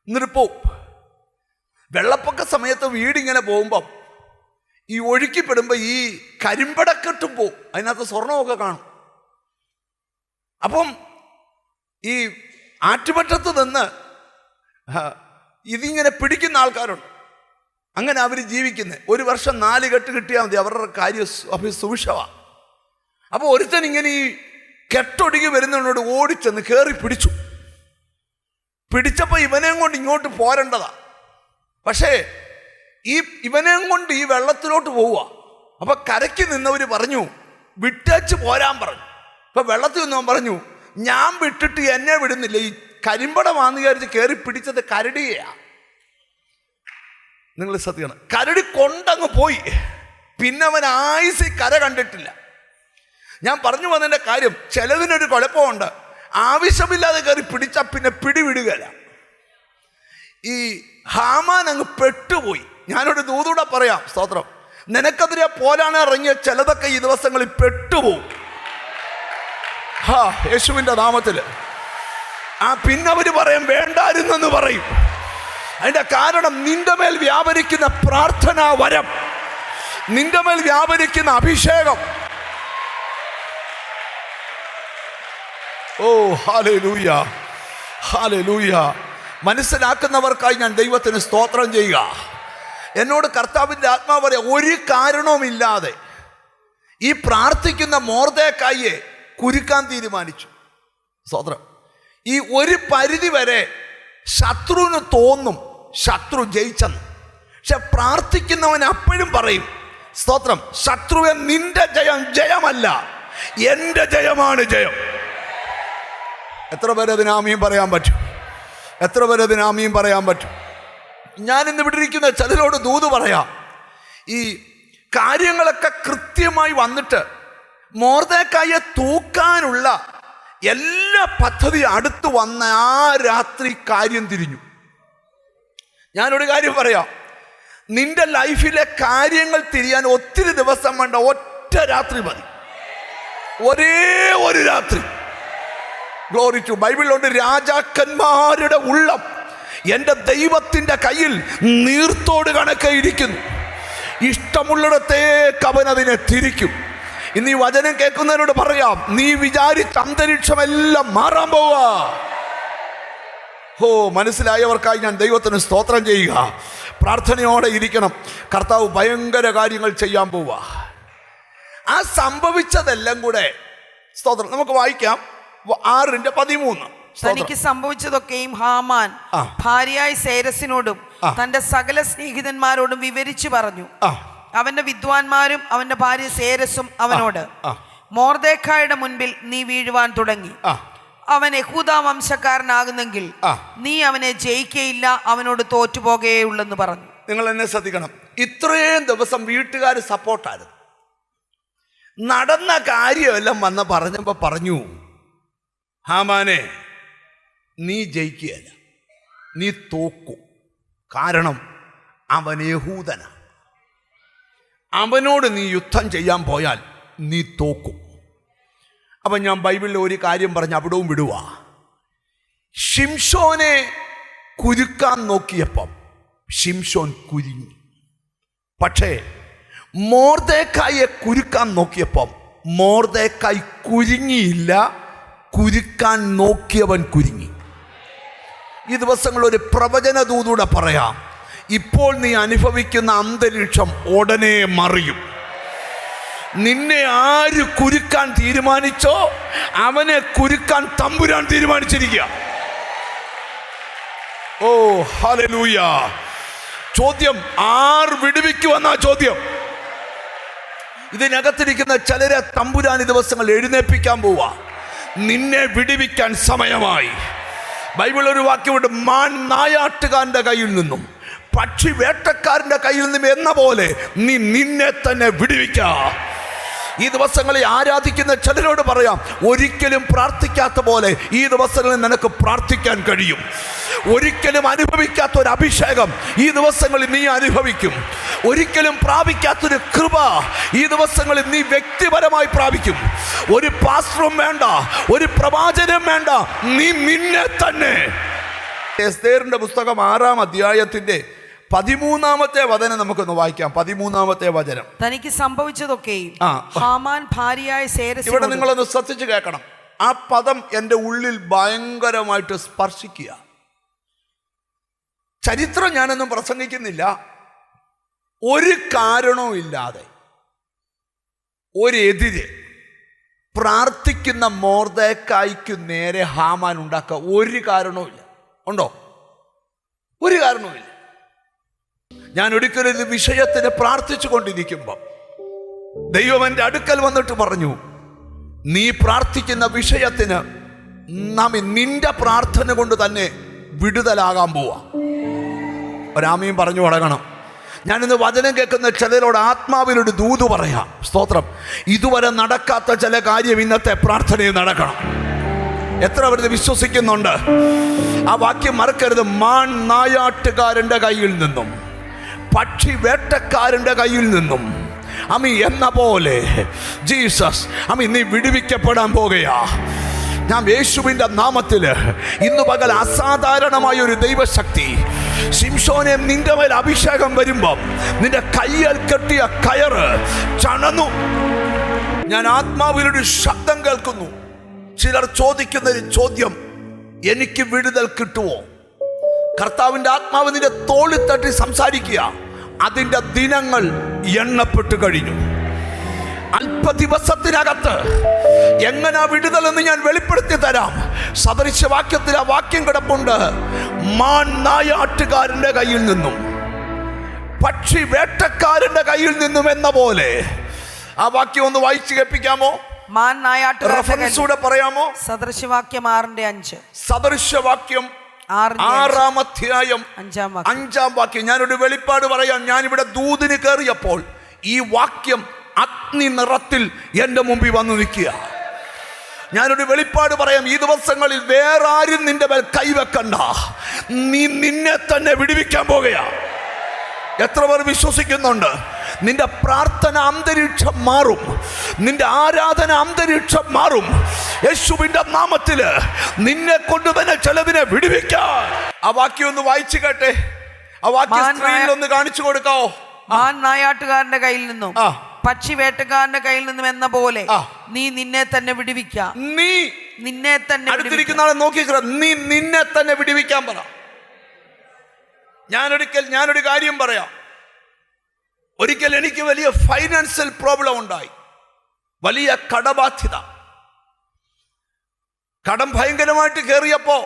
എന്നിട്ട് പോവും. വെള്ളപ്പൊക്ക സമയത്ത് വീടിങ്ങനെ പോകുമ്പം ഈ ഒഴുക്കിപ്പെടുമ്പോൾ ഈ കരിമ്പടക്കെട്ടും പോവും. അതിനകത്ത് സ്വർണമൊക്കെ കാണും. അപ്പം ഈ ആറ്റുപറ്റത്ത് നിന്ന് ഇതിങ്ങനെ പിടിക്കുന്ന ആൾക്കാരുണ്ട്. അങ്ങനെ അവർ ജീവിക്കുന്നത്. ഒരു വർഷം 4 കെട്ട് കിട്ടിയാൽ മതി, അവരുടെ കാര്യം സുഭിക്ഷമാണ്. അപ്പോൾ ഒരുത്തൻ ഇങ്ങനെ ഈ കെട്ടൊടുക്കി വരുന്നവനോട് ഓടിച്ചെന്ന് കയറി പിടിച്ചപ്പോൾ ഇവനെയും കൊണ്ട് ഇങ്ങോട്ട് പോരേണ്ടതാ. പക്ഷേ ഇവനെയും കൊണ്ട് ഈ വെള്ളത്തിലോട്ട് പോവുക. അപ്പൊ കരയ്ക്ക് നിന്നവർ പറഞ്ഞു വിട്ടേച്ച് പോരാൻ പറഞ്ഞു. അപ്പൊ വെള്ളത്തിൽ നിന്നവൻ പറഞ്ഞു, ഞാൻ വിട്ടിട്ട് എന്നെ വിടുന്നില്ല. ഈ കരിമ്പടമാന്ന് വിചാരിച്ച് കയറി പിടിച്ചത് കരടിയാ. നിങ്ങൾ ശ്രദ്ധിക്കണം. കരടി കൊണ്ടങ്ങ് പോയി. പിന്നെ അവൻ ആയുസ് കര കണ്ടിട്ടില്ല. ഞാൻ പറഞ്ഞു വന്നതിൻ്റെ കാര്യം, ചിലതിനൊരു കുഴപ്പമുണ്ട്. ആവശ്യമില്ലാതെ കയറി പിടിച്ചാൽ പിന്നെ പിടിവിടുകയില്ല. ഈ ഹാമാൻ അങ്ങ് പെട്ടുപോയി. ഞാനൊരു ദൂതൂടെ പറയാം, സ്തോത്രം. നിനക്കെതിരെ പോലാണ് ഇറങ്ങിയ ചിലതൊക്കെ ഈ ദിവസങ്ങളിൽ പെട്ടുപോകും. യേശുവിൻ്റെ നാമത്തിൽ. പിന്നെ അവര് പറയും വേണ്ടായിരുന്നെന്ന് പറയും. അതിന്റെ കാരണം നിന്റെ മേൽ വ്യാപരിക്കുന്ന പ്രാർത്ഥനാ വരം, നിന്റെ മേൽ വ്യാപരിക്കുന്ന അഭിഷേകം. ഓ ഹല്ലേലൂയ, ഹല്ലേലൂയ. മനസ്സിലാക്കുന്നവർക്കായി ഞാൻ ദൈവത്തിന് സ്തോത്രം ചെയ്യുക. എന്നോട് കർത്താവിൻ്റെ ആത്മാവ് പറയാം, ഒരു കാരണവുമില്ലാതെ ഈ പ്രാർത്ഥിക്കുന്ന മൊർദെഖായിയെ കുരുക്കാൻ തീരുമാനിച്ചു. സ്തോത്രം. ഈ ഒരു പരിധി വരെ ശത്രുവിന് തോന്നും ശത്രു ജയിച്ചെന്ന്. പക്ഷെ പ്രാർത്ഥിക്കുന്നവൻ അപ്പോഴും പറയും, സ്തോത്രം, ശത്രുവെ നിന്റെ ജയം ജയമല്ല, എൻ്റെ ജയമാണ് ജയം. എത്ര പേര് അതിന് ആമീൻ പറയാൻ പറ്റും? എത്ര പേര് അതിന് ആമീൻ പറയാൻ പറ്റും? ഞാനിന്ന് ഇവിടെ ഇരിക്കുന്ന ചിലരോട് ദൂത് പറയാം. ഈ കാര്യങ്ങളൊക്കെ കൃത്യമായി വന്നിട്ട് മൊർദെഖായിയെ തൂക്കാനുള്ള എല്ലാ പദ്ധതി അടുത്ത് വന്ന ആ രാത്രി കാര്യം തിരിഞ്ഞു. ഞാനൊരു കാര്യം പറയാം, നിന്റെ ലൈഫിലെ കാര്യങ്ങൾ തിരിയാൻ ഒത്തിരി ദിവസം വേണ്ട, ഒറ്റ രാത്രി മതി. ഒരേ ഒരു രാത്രി. Glory to. ബൈബിളിലുണ്ട്, രാജാക്കന്മാരുടെ ഉള്ളം എൻ്റെ ദൈവത്തിൻ്റെ കയ്യിൽ നീർത്തോട് കണക്കെ ഇരിക്കുന്നു, ഇഷ്ടമുള്ളിടത്തേക്ക് അവൻ അതിനെ തിരിക്കും. ഇന്ന് ഈ വചനം കേൾക്കുന്നവരോട് പറയാം, നീ വിചാരിച്ച അന്തരീക്ഷമെല്ലാം മാറാൻ പോവാ. മനസ്സിലായവർക്കായി ഞാൻ ദൈവത്തിന് സ്തോത്രം ചെയ്യുക. പ്രാർത്ഥനയോടെ ഇരിക്കണം. കർത്താവ് ഭയങ്കര കാര്യങ്ങൾ ചെയ്യാൻ പോവാ. ആ സംഭവിച്ചതെല്ലാം കൂടെ സ്തോത്രം നമുക്ക് വായിക്കാം. 6:13. തനിക്ക് സംഭവിച്ചതൊക്കെയും ഹാമാൻ ഭാര്യയായ സേരസിനോടും തന്റെ സകല സ്നേഹിതന്മാരോടും വിവരിച്ചു പറഞ്ഞു. അവന്റെ വിദ്വാൻമാരും അവന്റെ ഭാര്യ സേരസും അവനോട്, മൊർദെഖായിയുടെ മുൻപിൽ നീ വീഴുവാൻ തുടങ്ങി. അവൻ യഹൂദാ വംശക്കാരനാകുന്നെങ്കിൽ നീ അവനെ ജയിക്കയില്ല, അവനോട് തോറ്റുപോകുകയുള്ളെന്ന് പറഞ്ഞു. നിങ്ങൾ എന്നെ ശ്രദ്ധിക്കണം. ഇത്രയും ദിവസം വീട്ടുകാർ സപ്പോർട്ടായിരുന്നു. നടന്ന കാര്യമെല്ലാം വന്ന് പറഞ്ഞപ്പോൾ പറഞ്ഞു, ഹാമാനെ നീ ജയിക്കുകയല്ല, നീ തോക്കും. കാരണം അവൻ യഹൂദനാ. അവനോട് നീ യുദ്ധം ചെയ്യാൻ പോയാൽ നീ തോക്കും. അപ്പം ഞാൻ ബൈബിളിൽ ഒരു കാര്യം പറഞ്ഞ് അവിടവും വിടുക. ശിംശോനെ കുരുക്കാൻ നോക്കിയപ്പം ശിംശോൻ കുരുങ്ങി. പക്ഷേ മൊർദെഖായിയെ കുരുക്കാൻ നോക്കിയപ്പം മൊർദെഖായി കുരുങ്ങിയില്ല, കുരുക്കാൻ നോക്കിയവൻ കുരുങ്ങി. ഈ ദിവസങ്ങൾ ഒരു പ്രവചന ദൂതൂടെ പറയാം. ഇപ്പോൾ നീ അനുഭവിക്കുന്ന അന്തരീക്ഷം ഉടനെ മറിയും. നിന്നെ ആര് കുരുക്കാൻ തീരുമാനിച്ചോ അവനെ കുരുക്കാൻ തമ്പുരാൻ തീരുമാനിച്ചിരിക്കുക. ഓ ഹല്ലേലൂയ. ചോദ്യം, ആർ വിടുവിക്കുമെന്നാ ചോദ്യം. ഇതിനകത്തിരിക്കുന്ന ചിലരെ തമ്പുരാൻ ഈ ദിവസങ്ങൾ എഴുന്നേൽപ്പിക്കാൻ പോവാ. നിന്നെ വിടുവിക്കാൻ സമയമായി. ബൈബിൾ ഒരു വാക്യമുണ്ട്, മാൻ നായാട്ടുകാരൻ്റെ കയ്യിൽ നിന്നും പക്ഷി വേട്ടക്കാരൻ്റെ കയ്യിൽ നിന്നും എന്ന പോലെ നീ നിന്നെ തന്നെ വിടുവിക്ക. ഈ ദിവസങ്ങളിൽ ആരാധിക്കുന്ന ചിലരോട് പറയാം, ഒരിക്കലും പ്രാർത്ഥിക്കാത്ത പോലെ ഈ ദിവസങ്ങളിൽ നിനക്ക് പ്രാർത്ഥിക്കാൻ കഴിയും. ഒരിക്കലും അനുഭവിക്കാത്ത ഒരു അഭിഷേകം ഈ ദിവസങ്ങളിൽ നീ അനുഭവിക്കും. ഒരിക്കലും പ്രാപിക്കാത്തൊരു കൃപ ഈ ദിവസങ്ങളിൽ നീ വ്യക്തിപരമായി പ്രാപിക്കും. ഒരു പാസ്റ്ററും വേണ്ട, ഒരു പ്രവാചനം വേണ്ട, നീ നിന്നെ തന്നെ. എസ്തേറിന്റെ പുസ്തകം 6-ാം അധ്യായത്തിന്റെ 13-ാമത്തെ വചനം നമുക്കൊന്ന് വായിക്കാം. 13-ാമത്തെ വചനം. തനിക്ക് സംഭവിച്ചതൊക്കെയും ഹാമാൻ ഭാര്യയായ സേരസ്. ഇവിടെ നിങ്ങളൊന്ന് ശ്രദ്ധിച്ച് കേൾക്കണം. ആ പദം എൻ്റെ ഉള്ളിൽ ഭയങ്കരമായിട്ട് സ്പർശിക്കുക. ചരിത്രം ഞാനൊന്നും പ്രസംഗിക്കുന്നില്ല. ഒരു കാരണവും ഇല്ലാതെ ഒരെതിരെ പ്രാർത്ഥിക്കുന്ന മൊർദെഖായിക്ക് നേരെ ഹാമാൻ ഉണ്ടാക്കുക ഒരു കാരണവും ഇല്ല. ഉണ്ടോ? ഒരു കാരണവുമില്ല. ഞാൻ ഒരിക്കലും ഇത് വിഷയത്തിന് പ്രാർത്ഥിച്ചു കൊണ്ടിരിക്കുമ്പം ദൈവം എൻ്റെ അടുക്കൽ വന്നിട്ട് പറഞ്ഞു, നീ പ്രാർത്ഥിക്കുന്ന വിഷയത്തിന് നിന്റെ പ്രാർത്ഥന കൊണ്ട് തന്നെ വിടുതലാകാൻ പോവാ. ഒരാമയും പറഞ്ഞു തുടങ്ങണം. ഞാനിന്ന് വചനം കേൾക്കുന്ന ചിലരോട് ആത്മാവിലൊരു ദൂത് പറയാം. സ്തോത്രം. ഇതുവരെ നടക്കാത്ത ചില കാര്യം ഇന്നത്തെ പ്രാർത്ഥനയിൽ നടക്കണം. എത്ര പേർ വിശ്വസിക്കുന്നുണ്ട്? ആ വാക്യം മറക്കരുത്. മാൻ നായാട്ടുകാരൻ്റെ കയ്യിൽ നിന്നും പക്ഷി വേട്ടക്കാരൻ്റെ കയ്യിൽ നിന്നും എന്ന പോലെ ജീസസ് നീ വിടുവിക്കപ്പെടാൻ പോകുകയാ. ഞാൻ യേശുവിൻ്റെ നാമത്തിൽ ഇന്ന് പകൽ അസാധാരണമായ ഒരു ദൈവശക്തി ശിംശോനെ നിന്റെ മേൽ അഭിഷേകം വരുമ്പം നിന്റെ കയ്യിൽ കെട്ടിയ കയറ് ചണന്നു. ഞാൻ ആത്മാവിലൊരു ശബ്ദം കേൾക്കുന്നു. ചിലർ ചോദിക്കുന്നൊരു ചോദ്യം, എനിക്ക് വിടുതൽ കിട്ടുമോ? കർത്താവിൻ്റെ ആത്മാവ് നിന്റെ തോളിൽ തട്ടി സംസാരിക്കുക. അതിൻ്റെ ദിനങ്ങൾ എണ്ണപ്പെട്ട് കഴിഞ്ഞു. അല്പ ദിവസത്തിനകത്ത് എങ്ങനെ വിടുതൽ എന്ന് ഞാൻ വെളിപ്പെടുത്തി തരാം. സദൃശവാക്യത്തിൽ ആ വാക്യം കിടപ്പുണ്ട്. മാൻ നായാട്ടുകാരൻ്റെ കയ്യിൽ നിന്നും പക്ഷി വേട്ടക്കാരൻ്റെ കയ്യിൽ നിന്നും എന്ന പോലെ. ആ വാക്യം ഒന്ന് വായിച്ചു കേൾപ്പിക്കാമോ? മാൻ നായാട്ടുകാരൂടെ പറയാമോ? സദൃശവാക്യം 6:5. സദൃശവാക്യം 6-ാം അധ്യായം 5-ാം വാക്യം. ഞാനൊരു വെളിപ്പാട് പറയാം. ഞാനിവിടെ ദൂതിന് കയറിയപ്പോൾ ഈ വാക്യം അഗ്നി നിറത്തിൽ എൻ്റെ മുമ്പിൽ വന്നു നിൽക്കുക. ഞാനൊരു വെളിപ്പാട് പറയാം. ഈ ദിവസങ്ങളിൽ വേറെ ആരും നിന്റെ മേൽ കൈവെക്കണ്ട. നീ നിന്നെ തന്നെ വിടുവിക്കാൻ പോകുകയാ. എത്ര പേർ വിശ്വസിക്കുന്നുണ്ട്? നിന്റെ പ്രാർത്ഥന അന്തരീക്ഷം മാറും. നിന്റെ ആരാധന അന്തരീക്ഷം മാറും. യേശുവിന്റെ നാമത്തിൽ നിന്നെ കൊണ്ട് തന്നെ ചിലതിനെ വിടുവിക്കാൻ. ആ വാക്യം ഒന്ന് വായിച്ചു കേട്ടെ. ആ വാക്യം സ്ക്രീനിൽ ഒന്ന് കാണിച്ചു കൊടുക്കാവോ? മാൻ നായാട്ടുകാരന്റെ കയ്യിൽ നിന്നും പക്ഷി വേട്ടക്കാരന്റെ കയ്യിൽ നിന്നും എന്ന പോലെ നീ നിന്നെ തന്നെ വിടുവിക്കാം. നീ നിന്നെ തന്നെ അടുത്തിരിക്കുന്ന ആളെ നോക്കി, നീ നിന്നെ തന്നെ വിടുവിക്കാൻ പറ. ഞാനൊരു കാര്യം പറയാം. ഒരിക്കൽ എനിക്ക് വലിയ ഫൈനാൻഷ്യൽ പ്രോബ്ലം ഉണ്ടായി. വലിയ കടബാധ്യത. കടം ഭയങ്കരമായിട്ട് കയറിയപ്പോ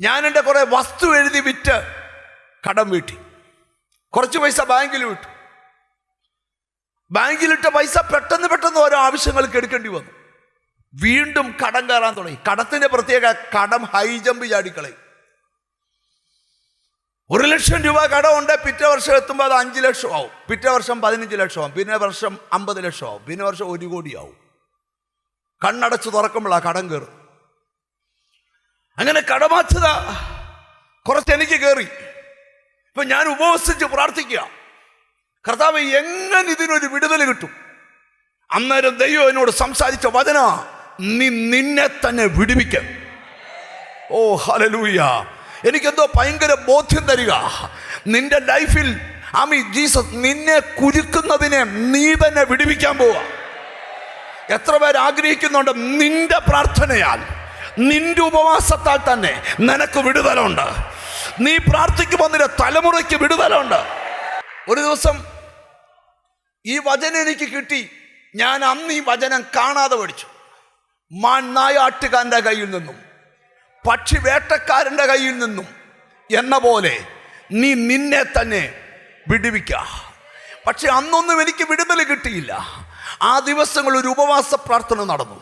ഞാൻ എൻ്റെ കുറെ വസ്തു എഴുതി വിറ്റ് കടം വീട്ടി. കുറച്ച് പൈസ ബാങ്കിൽ വിട്ടു. ബാങ്കിലിട്ട പൈസ പെട്ടെന്ന് ഓരോ ആവശ്യങ്ങൾക്ക് എടുക്കേണ്ടി വന്നു. വീണ്ടും കടം കയറാൻ തുടങ്ങി. കടത്തിന്റെ പ്രത്യേക കടം ഹൈ ജമ്പ് ചാടിക്കളയും. 1 ലക്ഷം രൂപ കടമുണ്ട്. പിറ്റേ വർഷം എത്തുമ്പോൾ അത് 5 ലക്ഷം ആവും. പിറ്റേ വർഷം 15 ലക്ഷം ആവും. പിന്നെ വർഷം 50 ലക്ഷം ആവും. പിന്നെ വർഷം 1 കോടി ആവും. കണ്ണടച്ച് തുറക്കുമ്പോഴാണ് കടം കയറും. അങ്ങനെ കടബാധ്യത കുറച്ച് എനിക്ക് കയറി. ഇപ്പൊ ഞാൻ ഉപവസിച്ച് പ്രാർത്ഥിക്കുക, കർത്താവേ എങ്ങനെ ഇതിനൊരു വിടുതൽ കിട്ടും? അന്നേരം ദൈവം എന്നോട് സംസാരിച്ച വചന, നീ നിന്നെ തന്നെ വിടുവിക്ക. ഓ ഹല്ലേലൂയ. എനിക്കെന്തോ ഭയങ്കര ബോധ്യം തരിക. നിന്റെ ലൈഫിൽ ജീസസ് നിന്നെ കുരുക്കുന്നതിനെ നീ തന്നെ വിടുവിക്കാൻ പോവാ. എത്ര പേര് ആഗ്രഹിക്കുന്നുണ്ട്? നിന്റെ പ്രാർത്ഥനയാൽ, നിന്റെ ഉപവാസത്താൽ തന്നെ നിനക്ക് വിടുതലുണ്ട്. നീ പ്രാർത്ഥിക്കുമ്പോൾ നിന്റെ തലമുറയ്ക്ക് വിടുതലുണ്ട്. ഒരു ദിവസം ഈ വചനം എനിക്ക് കിട്ടി. ഞാൻ അന്ന് ഈ വചനം കാണാതെ പഠിച്ചു. മാൻ നായാട്ടുകാരൻ്റെ കയ്യിൽ നിന്നും പക്ഷി വേട്ടക്കാരൻ്റെ കയ്യിൽ നിന്നും എന്ന പോലെ നീ നിന്നെ തന്നെ വിടുവിക്ക. പക്ഷെ അന്നൊന്നും എനിക്ക് വിടുതൽ കിട്ടിയില്ല. ആ ദിവസങ്ങൾ ഒരു ഉപവാസ പ്രാർത്ഥന നടന്നു.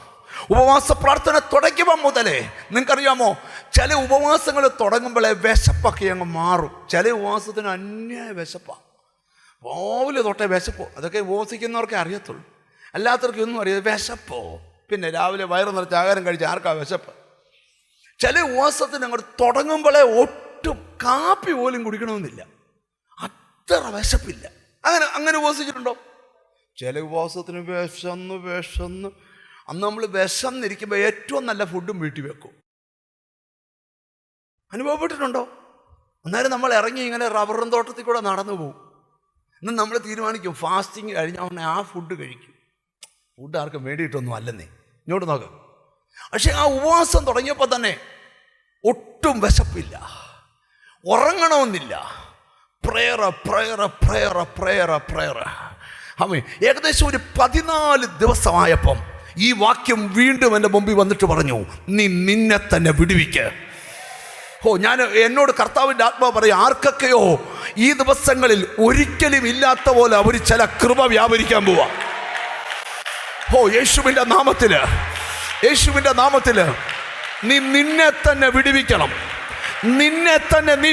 ഉപവാസ പ്രാർത്ഥന തുടങ്ങിയപ്പോൾ മുതലേ നിങ്ങൾക്കറിയാമോ, ചില ഉപവാസങ്ങൾ തുടങ്ങുമ്പോഴേ വിശപ്പൊക്കെ അങ്ങ് മാറും. ചില ഉപവാസത്തിന് അന്യായ വിശപ്പാണ്. രാവിലെ തൊട്ടേ വിശപ്പോ. അതൊക്കെ ഉപവസിക്കുന്നവർക്കേ അറിയത്തുള്ളൂ. അല്ലാത്തവർക്ക് ഒന്നും അറിയാം. വിശപ്പോ പിന്നെ രാവിലെ വയറ് നിറച്ച് ആഹാരം കഴിച്ച് ആർക്കാ വിശപ്പ്? ചില ഉപവാസത്തിന് അങ്ങോട്ട് തുടങ്ങുമ്പോഴേ ഒട്ടും കാപ്പി പോലും കുടിക്കണമെന്നില്ല. അത്ര വിശപ്പില്ല. അങ്ങനെ ഉപവസിച്ചിട്ടുണ്ടോ? ചില ഉപവാസത്തിന് വിശന്ന് അന്ന് നമ്മൾ വിശന്നിരിക്കുമ്പോൾ ഏറ്റവും നല്ല ഫുഡും വീട്ടിൽ വെക്കും. അനുഭവപ്പെട്ടിട്ടുണ്ടോ? അന്നേരം നമ്മൾ ഇറങ്ങി ഇങ്ങനെ റബ്ബറും തോട്ടത്തിൽ കൂടെ നടന്നു പോകും. ഇന്ന് നമ്മൾ തീരുമാനിക്കും ഫാസ്റ്റിങ് കഴിഞ്ഞാൽ ആ ഫുഡ് കഴിക്കും. ഫുഡ് ആർക്കും വേണ്ടിയിട്ടൊന്നും അല്ലെന്നേ. ഇങ്ങോട്ട് നോക്കാം. പക്ഷെ ആ ഉപവാസം തുടങ്ങിയപ്പോൾ തന്നെ ഒട്ടും വിശപ്പില്ല, ഉറങ്ങണമെന്നില്ല. പ്രയർ. ഏകദേശം ഒരു 14 ദിവസമായപ്പം ഈ വാക്യം വീണ്ടും എൻ്റെ മുമ്പിൽ വന്നിട്ട് പറഞ്ഞു, നീ നിന്നെ തന്നെ വിടുവിക്ക. എന്നോട് കർത്താവിൻ്റെ ആത്മാവ് പറയും, ആർക്കൊക്കെയോ ഈ ദിവസങ്ങളിൽ ഒരിക്കലും ഇല്ലാത്ത പോലെ അവർ ചില കൃപ വ്യാപരിക്കാൻ പോവാ. യേശുവിൻ്റെ നാമത്തില് നീ നിന്നെ തന്നെ വിടുവിക്കണം. നിന്നെ തന്നെ നീ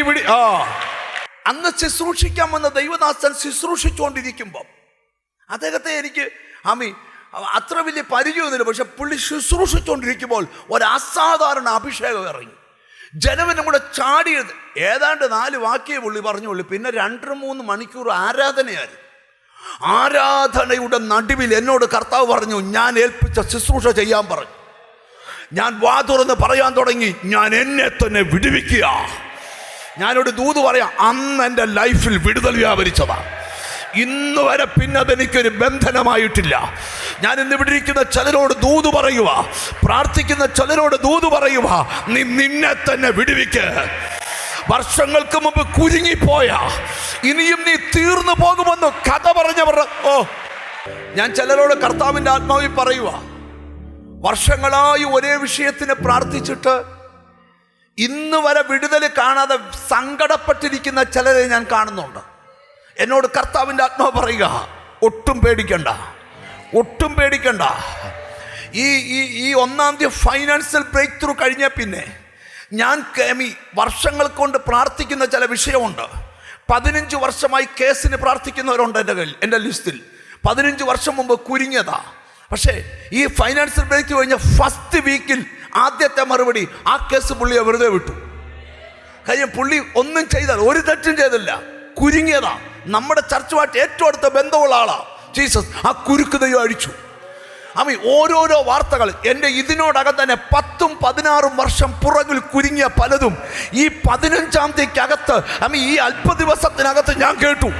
അന്ന് ശുശ്രൂഷിക്കാൻ വന്ന ദൈവദാസൻ ശുശ്രൂഷിച്ചുകൊണ്ടിരിക്കുമ്പം അദ്ദേഹത്തെ എനിക്ക് അത്ര വലിയ പരിചയമൊന്നുമില്ല. പക്ഷെ പുള്ളി ശുശ്രൂഷിച്ചുകൊണ്ടിരിക്കുമ്പോൾ ഒരു അസാധാരണ അഭിഷേകം ഇറങ്ങി. ജനമെന്നും കൂടെ ചാടിയത് ഏതാണ്ട് 4 വാക്യേ പുള്ളി പറഞ്ഞുള്ളൂ. പിന്നെ 2-3 മണിക്കൂർ ആരാധനയായിരുന്നു. ആരാധനയുടെ നടുവിൽ എന്നോട് കർത്താവ് പറഞ്ഞു, ഞാൻ ഏൽപ്പിച്ച ശുശ്രൂഷ ചെയ്യാൻ പറഞ്ഞു. ഞാൻ വാ തുറന്ന് പറയാൻ തുടങ്ങി, ഞാൻ എന്നെ തന്നെ വിടുവിക്കുക. ഞാനൊരു ദൂത് പറയാം, അന്ന് എൻ്റെ ലൈഫിൽ വിടുതൽ വ്യാപരിച്ചതാണ്. ഇന്ന് വരെ പിന്നെ അതെനിക്കൊരു ബന്ധനമായിട്ടില്ല. ഞാൻ ഇന്ന് ഇവിടെ ഇരിക്കുന്ന ചിലരോട് ദൂത് പറയുക, പ്രാർത്ഥിക്കുന്ന ചിലരോട് ദൂത് പറയുക, നീ നിന്നെ തന്നെ വിടുവിക്ക്. വർഷങ്ങൾക്ക് മുമ്പ് കുരുങ്ങിപ്പോയ ഇനിയും നീ തീർന്നു പോകുമെന്ന് കഥ പറഞ്ഞവർ ഞാൻ ചിലരോട് കർത്താവിൻ്റെ ആത്മാവിൽ പറയുക, വർഷങ്ങളായി ഒരേ വിഷയത്തിന് പ്രാർത്ഥിച്ചിട്ട് ഇന്ന് വരെ വിടുതൽ കാണാതെ സങ്കടപ്പെട്ടിരിക്കുന്ന ചിലരെ ഞാൻ കാണുന്നുണ്ട്. എന്നോട് കർത്താവിൻ്റെ ആത്മാവ് പറയുക, ഒട്ടും പേടിക്കണ്ട, ഒട്ടും പേടിക്കണ്ട. ഈ 1-ാം തീയതി ഫൈനാൻഷ്യൽ ബ്രേക്ക് ത്രൂ കഴിഞ്ഞ പിന്നെ ഞാൻ വർഷങ്ങൾ കൊണ്ട് പ്രാർത്ഥിക്കുന്ന ചില വിഷയമുണ്ട്. 15 വർഷമായി കേസിന് പ്രാർത്ഥിക്കുന്നവരുണ്ട് എൻ്റെ കയ്യിൽ, എൻ്റെ ലിസ്റ്റിൽ. 15 വർഷം മുമ്പ് കുരുങ്ങിയതാ. പക്ഷേ ഈ ഫൈനാൻഷ്യൽ ബ്രേക്ക് ത്രൂ കഴിഞ്ഞ ഫസ്റ്റ് വീക്കിൽ ആദ്യത്തെ മറുപടി, ആ കേസ് പുള്ളിയെ വെറുതെ വിട്ടു. കാര്യം പുള്ളി ഒന്നും ചെയ്താൽ ഒരു തെറ്റും ചെയ്തില്ല, കുരുങ്ങിയതാ. നമ്മുടെ ചർച്ചുമായിട്ട് ഏറ്റവും അടുത്ത ബന്ധമുള്ള ആളാ ജീസസ്. ആ കുരുക്ക് ദൈവം അഴിച്ചു. ഓരോരോ വാർത്തകൾ എൻ്റെ ഇതിനോടകം തന്നെ 10-16 വർഷം പുറകിൽ കുരുങ്ങിയ പലതും ഈ 15-ാം തീയതിക്കകത്ത് ഈ അല്പ ദിവസത്തിനകത്ത് ഞാൻ കേട്ടു.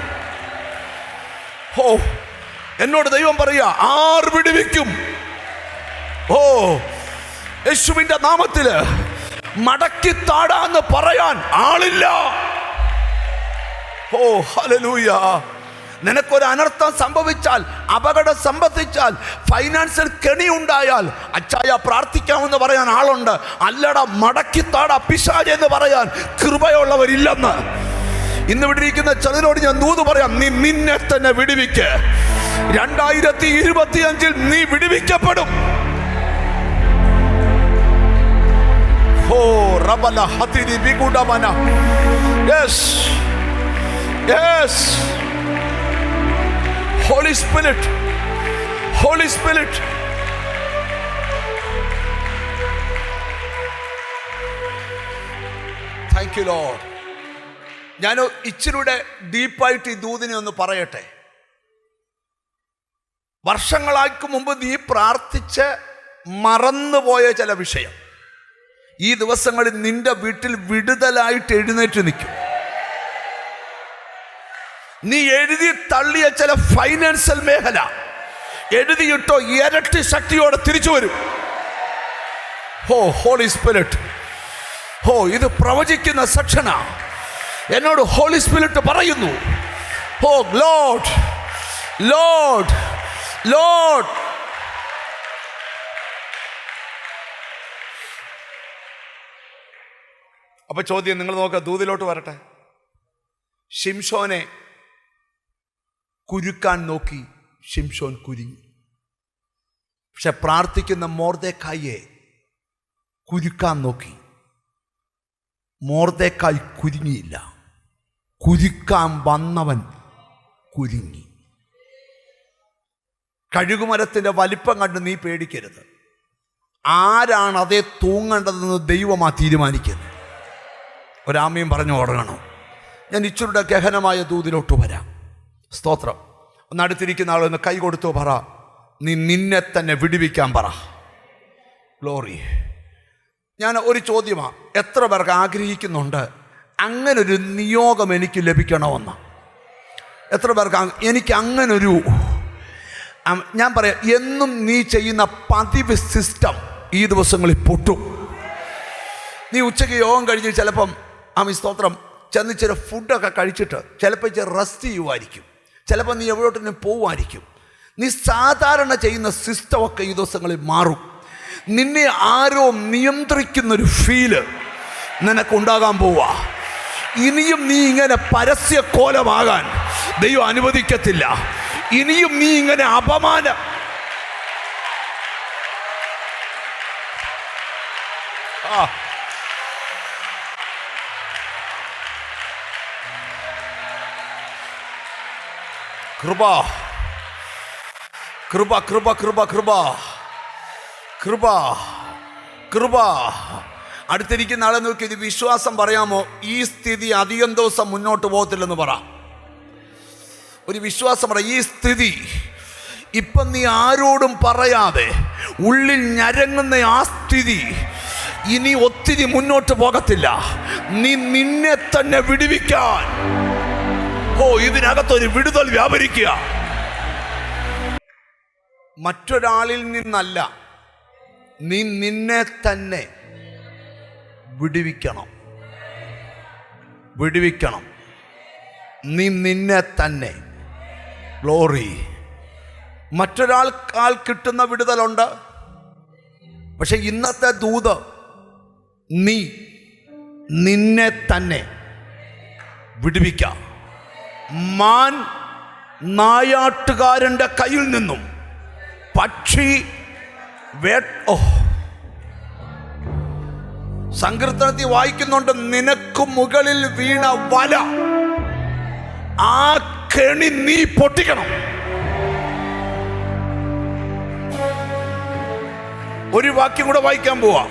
എന്നോട് ദൈവം പറയുക, ആർ വിടുവിക്കും? യേശുവിന്റെ നാമത്തില് മടക്കി താടാന്ന് പറയാൻ ആളില്ല. ഹല്ലേലൂയ. നിനക്കൊരു അനർത്ഥം സംഭവിച്ചാൽ, അപകടം സംഭവിച്ചാൽ, ഫൈനാൻഷ്യൽ കെണി ഉണ്ടായാൽ, അച്ചായ പ്രാർത്ഥിക്കാമെന്ന് പറയാൻ ആളുണ്ട്. അല്ലടാ മടക്കിത്താടാ പിശാച് എന്ന് പറയാൻ കൃപയുള്ളവരില്ലെന്ന്. ഇന്ന് വിടിരിക്കുന്ന ചിലരോട് ഞാൻ ദൂത് പറയാം, നീ നിന്നെ തന്നെ വിടുവിക്ക്. 2025 നീ വിടുവിക്കപ്പെടും. Yes. Holy Spirit. Holy Spirit. Thank you Lord. ഞാൻ ഇച്ചിരൂടെ ഡീപ്പായിട്ട് ഈ ദൂതിനെ ഒന്ന് പറയട്ടെ. വർഷങ്ങളായിക്ക് മുമ്പ് നീ പ്രാർത്ഥിച്ച് മറന്നുപോയ ചില വിഷയം ഈ ദിവസങ്ങളിൽ നിന്റെ വീട്ടിൽ വിടുതലായിട്ട് എഴുന്നേറ്റ് നിൽക്കും. നീ എഴുതി തള്ളിയ ചില ഫൈനാൻഷ്യൽ മേഖല എഴുതിയിട്ടോ ഇരട്ടി ശക്തിയോടെ തിരിച്ചു വരും. Holy Spirit. ഇത് പ്രവചിക്കുന്ന സെക്ഷനാ. എന്നോട് ഹോളി സ്പിരിറ്റ് പറയുന്നു, ലോർഡ് ലോർഡ് ലോർഡ്. അപ്പൊ ചോദ്യം നിങ്ങൾ നോക്കുക, ദൂതിലോട്ട് വരട്ടെ. ശിംശോനെ കുരുക്കാൻ നോക്കി, ശിംശോൻ കുരുങ്ങി. പക്ഷെ പ്രാർത്ഥിക്കുന്ന മൊർദെഖായിയെ കുരുക്കാൻ നോക്കി, മൊർദെഖായി കുരുങ്ങിയില്ല. കുരുക്കാൻ വന്നവൻ കുരുങ്ങി. കഴുകുമരത്തിൻ്റെ വലിപ്പം കണ്ട് നീ പേടിക്കരുത്. ആരാണ് അതേ തൂങ്ങേണ്ടതെന്ന് ദൈവമാ തീരുമാനിക്കുന്നത്. ഒരാമയും പറഞ്ഞു തുടങ്ങണം. ഞാൻ ഇച്ചിരുടെ ഗഹനമായ ദൂതിലോട്ട് വരാം. സ്തോത്രം. ഒന്ന് അടുത്തിരിക്കുന്ന ആളൊന്ന് കൈ കൊടുത്തു പറ, നീ നിന്നെ തന്നെ വിടുവിക്കാൻ പറ. ഗ്ലോറി. ഞാൻ ഒരു ചോദ്യമാണ്, എത്ര പേർക്ക് ആഗ്രഹിക്കുന്നുണ്ട് അങ്ങനൊരു നിയോഗം എനിക്ക് ലഭിക്കണമെന്ന്? എത്ര പേർക്ക് എനിക്ക് അങ്ങനൊരു, ഞാൻ പറയാം, എന്നും നീ ചെയ്യുന്ന പതിവ് സിസ്റ്റം ഈ ദിവസങ്ങളിൽ പൊട്ടും. നീ ഉച്ചയ്ക്ക് യോഗം കഴിഞ്ഞ് ചിലപ്പം സ്തോത്രം ചെന്ന് ചില ഫുഡൊക്കെ കഴിച്ചിട്ട് ചിലപ്പോൾ റെസ്റ്റ് ചെയ്യുമായിരിക്കും, ചിലപ്പോൾ നീ എവിടോട്ടും പോവുമായിരിക്കും. നീ സാധാരണ ചെയ്യുന്ന സിസ്റ്റമൊക്കെ ഈ ദിവസങ്ങളിൽ മാറും. നിന്നെ ആരോ നിയന്ത്രിക്കുന്നൊരു ഫീല് നിനക്കുണ്ടാകാൻ പോവുക. ഇനിയും നീ ഇങ്ങനെ പരസ്യക്കോലമാകാൻ ദൈവം അനുവദിക്കത്തില്ല. ഇനിയും നീ ഇങ്ങനെ അപമാനം കൃപ കൃപ കൃപ കൃപ കൃപ കൃപ കൃപ. അടുത്തിരിക്കുന്ന ആളെ നോക്കി ഇത് വിശ്വാസം പറയാമോ? ഈ സ്ഥിതി അധികം ദിവസം മുന്നോട്ട് പോകത്തില്ലെന്ന് പറ. ഒരു വിശ്വാസം പറ. ഈ സ്ഥിതി ഇപ്പം നീ ആരോടും പറയാതെ ഉള്ളിൽ ഞരങ്ങുന്ന ആ സ്ഥിതി ഇനി ഒത്തിരി മുന്നോട്ട് പോകത്തില്ല. നീ നിന്നെ തന്നെ വിടുവിക്കാൻ ഇതിനകത്തൊരു വിടുതൽ വ്യാപരിക്കുക. മറ്റൊരാളിൽ നിന്നല്ല, നീ നിന്നെ തന്നെ വിടുവിക്കണം. വിടുവിക്കണം. നീ നിന്നെ തന്നെ. ഗ്ലോറി. മറ്റൊരാൾക്കാൽ കിട്ടുന്ന വിടുതലുണ്ട്. പക്ഷെ ഇന്നത്തെ ദൂത് നീ നിന്നെ തന്നെ വിടുവിക്കാം. മാൻ നായാട്ടുകാരൻ്റെ കയ്യിൽ നിന്നും പക്ഷി സങ്കീർത്തനത്തിൽ വായിക്കുന്നുണ്ട്, നിനക്ക് മുകളിൽ വീണ വല ആ കെണി നീ പൊട്ടിക്കണം. ഒരു വാക്യം കൂടെ വായിക്കാൻ പോവാ.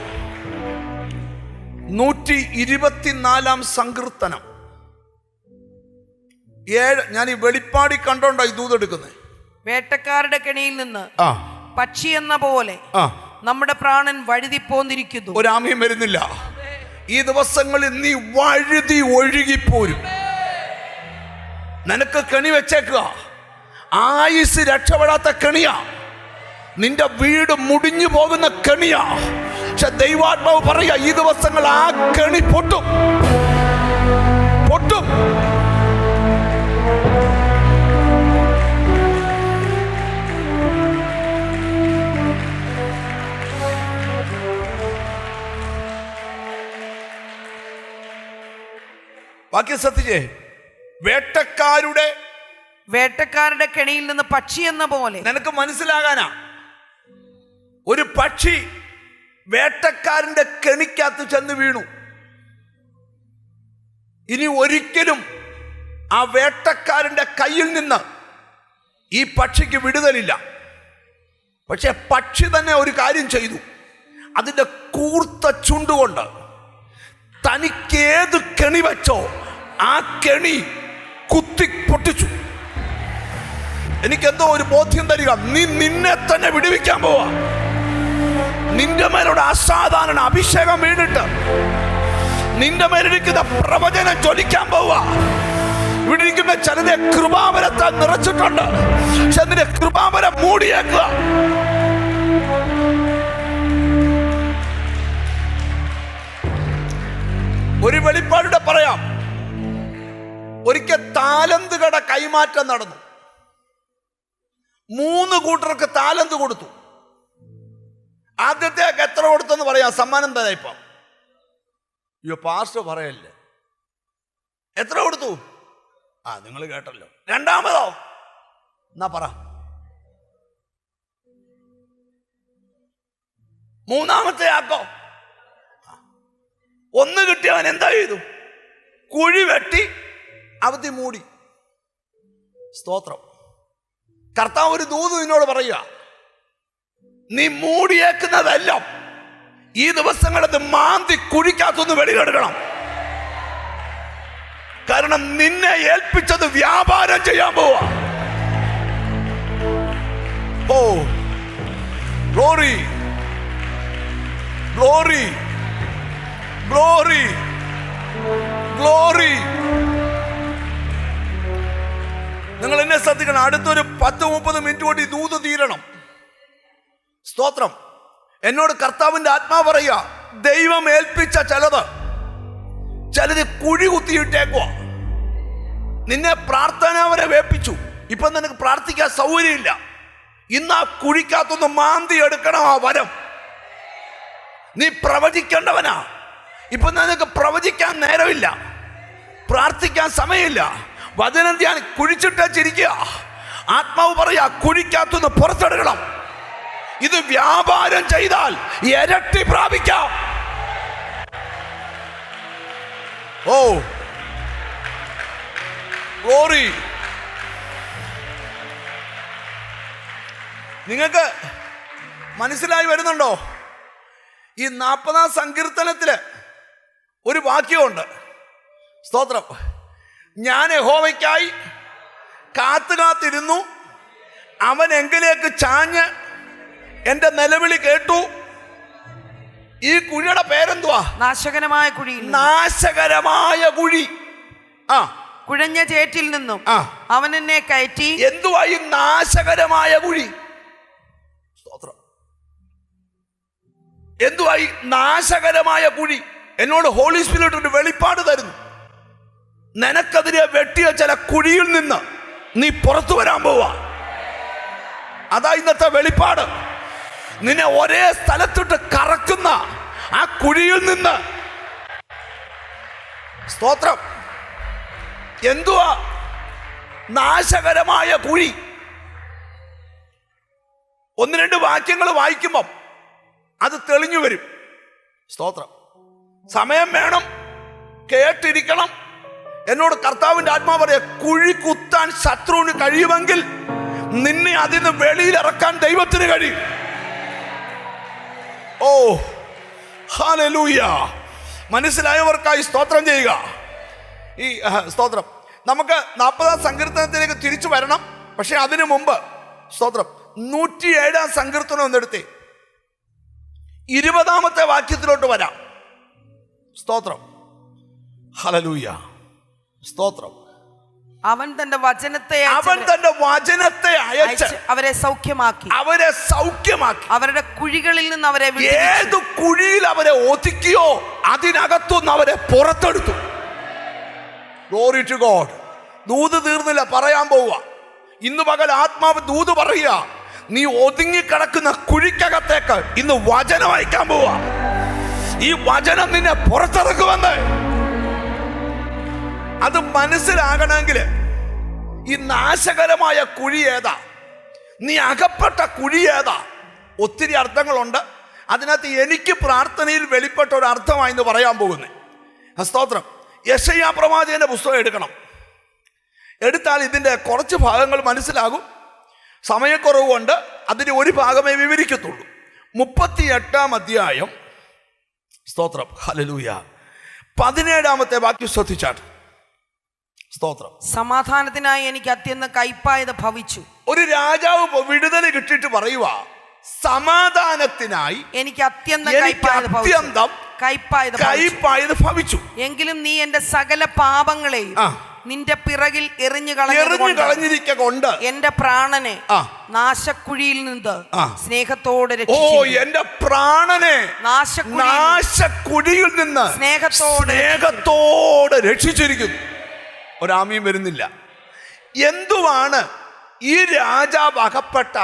124 സങ്കീർത്തനം 7. ഞാൻ ഈ വെളിപ്പാടി കണ്ടോണ്ടോ ഈ ദൂതെടുക്കുന്നത്. വേട്ടക്കാരുടെ കെണിയിൽ നിന്ന് പക്ഷി എന്ന പോലെ നമ്മുടെ പ്രാണൻ വഴുതി പോന്നിരിക്കുന്നു. ഒരാമയും വരുന്നില്ല. ഈ ദിവസങ്ങളിൽ നീ വഴുതി ഒഴുകിപ്പോരും. നിനക്ക് കെണി വെച്ചേക്കുക. ആയുസ് രക്ഷപ്പെടാത്ത കെണിയാ. നിന്റെ വീട് മുടിഞ്ഞു പോകുന്ന കെണിയാ. പക്ഷെ ദൈവാത്മാവ് പറയാ, ഈ ദിവസങ്ങൾ ആ കെണി പൊട്ടും. പൊട്ടും. വാക്യം ശ്രദ്ധിച്ചേ. വേട്ടക്കാരുടെ കെണിയിൽ നിന്ന് പക്ഷി എന്ന പോലെ. നിനക്ക് മനസ്സിലാകാനാ, ഒരു പക്ഷി വേട്ടക്കാരന്റെ കെണിക്കകത്ത് ചെന്ന് വീണു. ഇനി ഒരിക്കലും ആ വേട്ടക്കാരന്റെ കയ്യിൽ നിന്ന് ഈ പക്ഷിക്ക് വിടുതലില്ല. പക്ഷെ പക്ഷി തന്നെ ഒരു കാര്യം ചെയ്തു. അതിന്റെ കൂർത്ത ചുണ്ടുകൊണ്ട് തനിക്കേത് കെണി വെച്ചോ ആ കെണി കുത്തി പൊട്ടിച്ചു. എനിക്കെന്തോ ഒരു ബോധ്യം തരിക, നീ നിന്നെ തന്നെ വിടുവിക്കാൻ പോവാ. നിന്റെ മേലോട് അസാധാരണ അഭിഷേകം വീണിട്ട് നിന്റെ മേലിരിക്കുന്ന പ്രവചനം ജ്വലിക്കാൻ പോവാ. ഇവിടെ ഇരിക്കുന്ന ചിലരെ കൃപാവരത്താൽ നിറച്ചിട്ടുണ്ട്. പക്ഷെ നിന്റെ കൃപാവരം മൂടിയേക്കുക. ഒരു വെളിപ്പാടുടെ പറയാം. ഒരിക്കൽ താലന്ത് കട കൈമാറ്റം നടന്നു. 3 കൂട്ടർക്ക് താലന്ത് കൊടുത്തു. ആദ്യത്തേക്ക് എത്ര കൊടുത്തെന്ന് പറയാം, സമ്മാനം തരാം. ഇപ്പം അയ്യോ പാസ്റ്റർ പറയല്ലേ, എത്ര കൊടുത്തു? നിങ്ങൾ കേട്ടല്ലോ. രണ്ടാമതോ? എന്നാ പറ. മൂന്നാമത്തെ ആക്കോ? 1 കിട്ടിയവൻ എന്താ ചെയ്തു? കുഴി വെട്ടി അവധി മൂടി. സ്തോത്രം. കർത്താവ് ഒരു ദൂത് നിന്നോട് പറയുക, നീ മൂടിയേക്കുന്നതെല്ലാം ഈ ദിവസങ്ങളത് മാന്തി കുഴിക്കകത്തൊന്ന് വെളിയെടുക്കണം. കാരണം നിന്നെ ഏൽപ്പിച്ചത് വ്യാപാരം ചെയ്യാൻ പോവാ. Glory glory glory glory. നിങ്ങൾ എന്നെ ശ്രദ്ധിക്കണം. അടുത്തൊരു 10-30 മിനിറ്റ് കൊണ്ട് ഈ ദൂത് തീരണം. സ്തോത്രം. എന്നോട് കർത്താവിന്റെ ആത്മാവ് പറയുക, ദൈവം ഏൽപ്പിച്ച ചിലത് കുഴി കുത്തിയിട്ടേക്കുക. നിന്നെ പ്രാർത്ഥന വരെ വേപ്പിച്ചു. ഇപ്പൊ നിനക്ക് പ്രാർത്ഥിക്കാൻ സൗകര്യമില്ല. ഇന്ന് ആ കുഴിക്കകത്തൊന്ന് മാന്തി എടുക്കണം ആ വരം. നീ പ്രവചിക്കേണ്ടവനാ. ഇപ്പൊ നിനക്ക് പ്രവചിക്കാൻ നേരമില്ല, പ്രാർത്ഥിക്കാൻ സമയമില്ല. വചനം ധ്യാനം കുഴിച്ചിട്ടിരിക്കുക. ആത്മാവ് പറയാ, കുഴിക്കകത്തുനിന്ന് പുറത്തെടുക്കണം. ഇത് വ്യാപാരം ചെയ്താൽ ഇരട്ടി പ്രാപിക്കാം. ഗ്ലോറി നിങ്ങൾക്ക് മനസ്സിലായി വരുന്നുണ്ടോ? ഈ 40-ാം സങ്കീർത്തനത്തില് ഒരു വാക്യമുണ്ട്. സ്തോത്രം. ഞാൻ യഹോവയ്ക്കായി കാത്തിരുന്നു, അവൻ എങ്കിലേക്ക് ചാഞ്ഞ് എൻ്റെ നിലവിളി കേട്ടു. ഈ കുഴിയുടെ പേരെന്തുവാ? നാശകരമായ കുഴി. നാശകരമായ കുഴി. കുഴഞ്ഞ ചേറ്റിൽ നിന്നും അവൻ എന്നെ കയറ്റി. എന്തുവാ ഈ നാശകരമായ കുഴി? സ്തോത്രം. എന്തുവാ ഈ നാശകരമായ കുഴി? എന്നോട് ഹോളി സ്പിരിറ്റ് ഒരു വെളിപ്പാട് തരുന്നു. നിനക്കെതിരെ വെട്ടിയ ചില കുഴിയിൽ നിന്ന് നീ പുറത്തു വരാൻ പോവാ. അതാ ഇന്നത്തെ വെളിപ്പാട്. നിന്നെ ഒരേ സ്ഥലത്തിട്ട് കറക്കുന്ന ആ കുഴിയിൽ നിന്ന്. സ്തോത്രം. എന്തുവാ നാശകരമായ കുഴി? 1-2 വാക്യങ്ങൾ വായിക്കുമ്പം അത് തെളിഞ്ഞു വരും. സ്തോത്രം. സമയം വേണം, കേട്ടിരിക്കണം. എന്നോട് കർത്താവിന്റെ ആത്മാവ് പറയാ, കുഴി കുത്താൻ ശത്രുവിന് കഴിയുമെങ്കിൽ നിന്നെ അതിന് വെളിയിലിറക്കാൻ ദൈവത്തിന് കഴിയും. ഓ ഹല്ലേലൂയ. മനസ്സിലായവർക്കായി സ്തോത്രം ചെയ്യുക. ഈ സ്തോത്രം. നമുക്ക് 40-ാം സങ്കീർത്തനത്തിലേക്ക് തിരിച്ചു വരണം. പക്ഷെ അതിനു മുമ്പ് സ്തോത്രം 107-ാം സങ്കീർത്തനം ഒന്നെടുത്തേ. 20-ാമത്തെ വാക്യത്തിലോട്ട് വരാം. സ്തോത്രം. ഹല്ലേലൂയ. സ്തോത്രം. അവൻ തന്റെ വചനത്തെ അയച്ച് അവരെ സൗഖ്യമാക്കി. അവരുടെ കുഴികളിൽ നിന്ന് അവരെ ഏത് കുഴിയിൽ അവരെ ഒതുക്കിയോ അതിനകത്തുനിന്ന് അവരെ പുറത്തെടുത്തു. Glory to God. ദൂത് തീർന്നില്ല, പറയാൻ പോവുക. ഇന്ന് പകൽ ആത്മാവ് ദൂത് പറയുക, നീ ഒതുങ്ങിക്കിടക്കുന്ന കുഴിക്കകത്തേക്ക് ഇന്ന് വചനം അയക്കാൻ പോവുക. ഈ വചനം നിന്നെ പുറത്തിറക്കുമെന്ന്. അത് മനസ്സിലാകണമെങ്കിൽ ഈ നാശകരമായ കുഴി ഏതാ, നീ അകപ്പെട്ട കുഴി ഏതാ? ഒത്തിരി അർത്ഥങ്ങളുണ്ട്. അതിനകത്ത് എനിക്ക് പ്രാർത്ഥനയിൽ വെളിപ്പെട്ട ഒരു അർത്ഥമായിന്ന് പറയാൻ പോകുന്നത്. സ്തോത്രം. യെശയ്യാ പ്രവാചകന്റെ പുസ്തകം എടുക്കണം. എടുത്താൽ ഇതിൻ്റെ കുറച്ച് ഭാഗങ്ങൾ മനസ്സിലാകും. സമയക്കുറവ് കൊണ്ട് അതിന് ഒരു ഭാഗമേ വിവരിക്കത്തുള്ളൂ. 38-ാം അധ്യായം. സ്തോത്രം. ഹല്ലേലൂയ. 17-ാമത്തെ വാക്യം ശ്രദ്ധിച്ചാട്ട്. സ്തോത്രം. സമാധാനത്തിനായി എനിക്ക് അത്യന്തം കൈപ്പായത് ഭവിച്ചു. ഒരു രാജാവ് വിടുതൽ കിട്ടിയിട്ട് പറയുക, സമാധാനത്തിനായി എനിക്ക് അത്യന്തം കൈപ്പായത് ഭവിച്ചു. എങ്കിലും നീ എന്റെ സകല പാപങ്ങളെയും നിന്റെ പിറകിൽ എറിഞ്ഞു കളഞ്ഞിരിക്കൊണ്ട് എന്റെ പ്രാണനെ നാശക്കുഴിയിൽ നിന്ന് സ്നേഹത്തോടെ എന്റെ പ്രാണനെ നാശക്കുഴിയിൽ നിന്ന് സ്നേഹത്തോടെ രക്ഷിച്ചിരിക്കുന്നു. ഒരാമയും വരുന്നില്ല. എന്തുവാണ് ഈ രാജാവ് അകപ്പെട്ട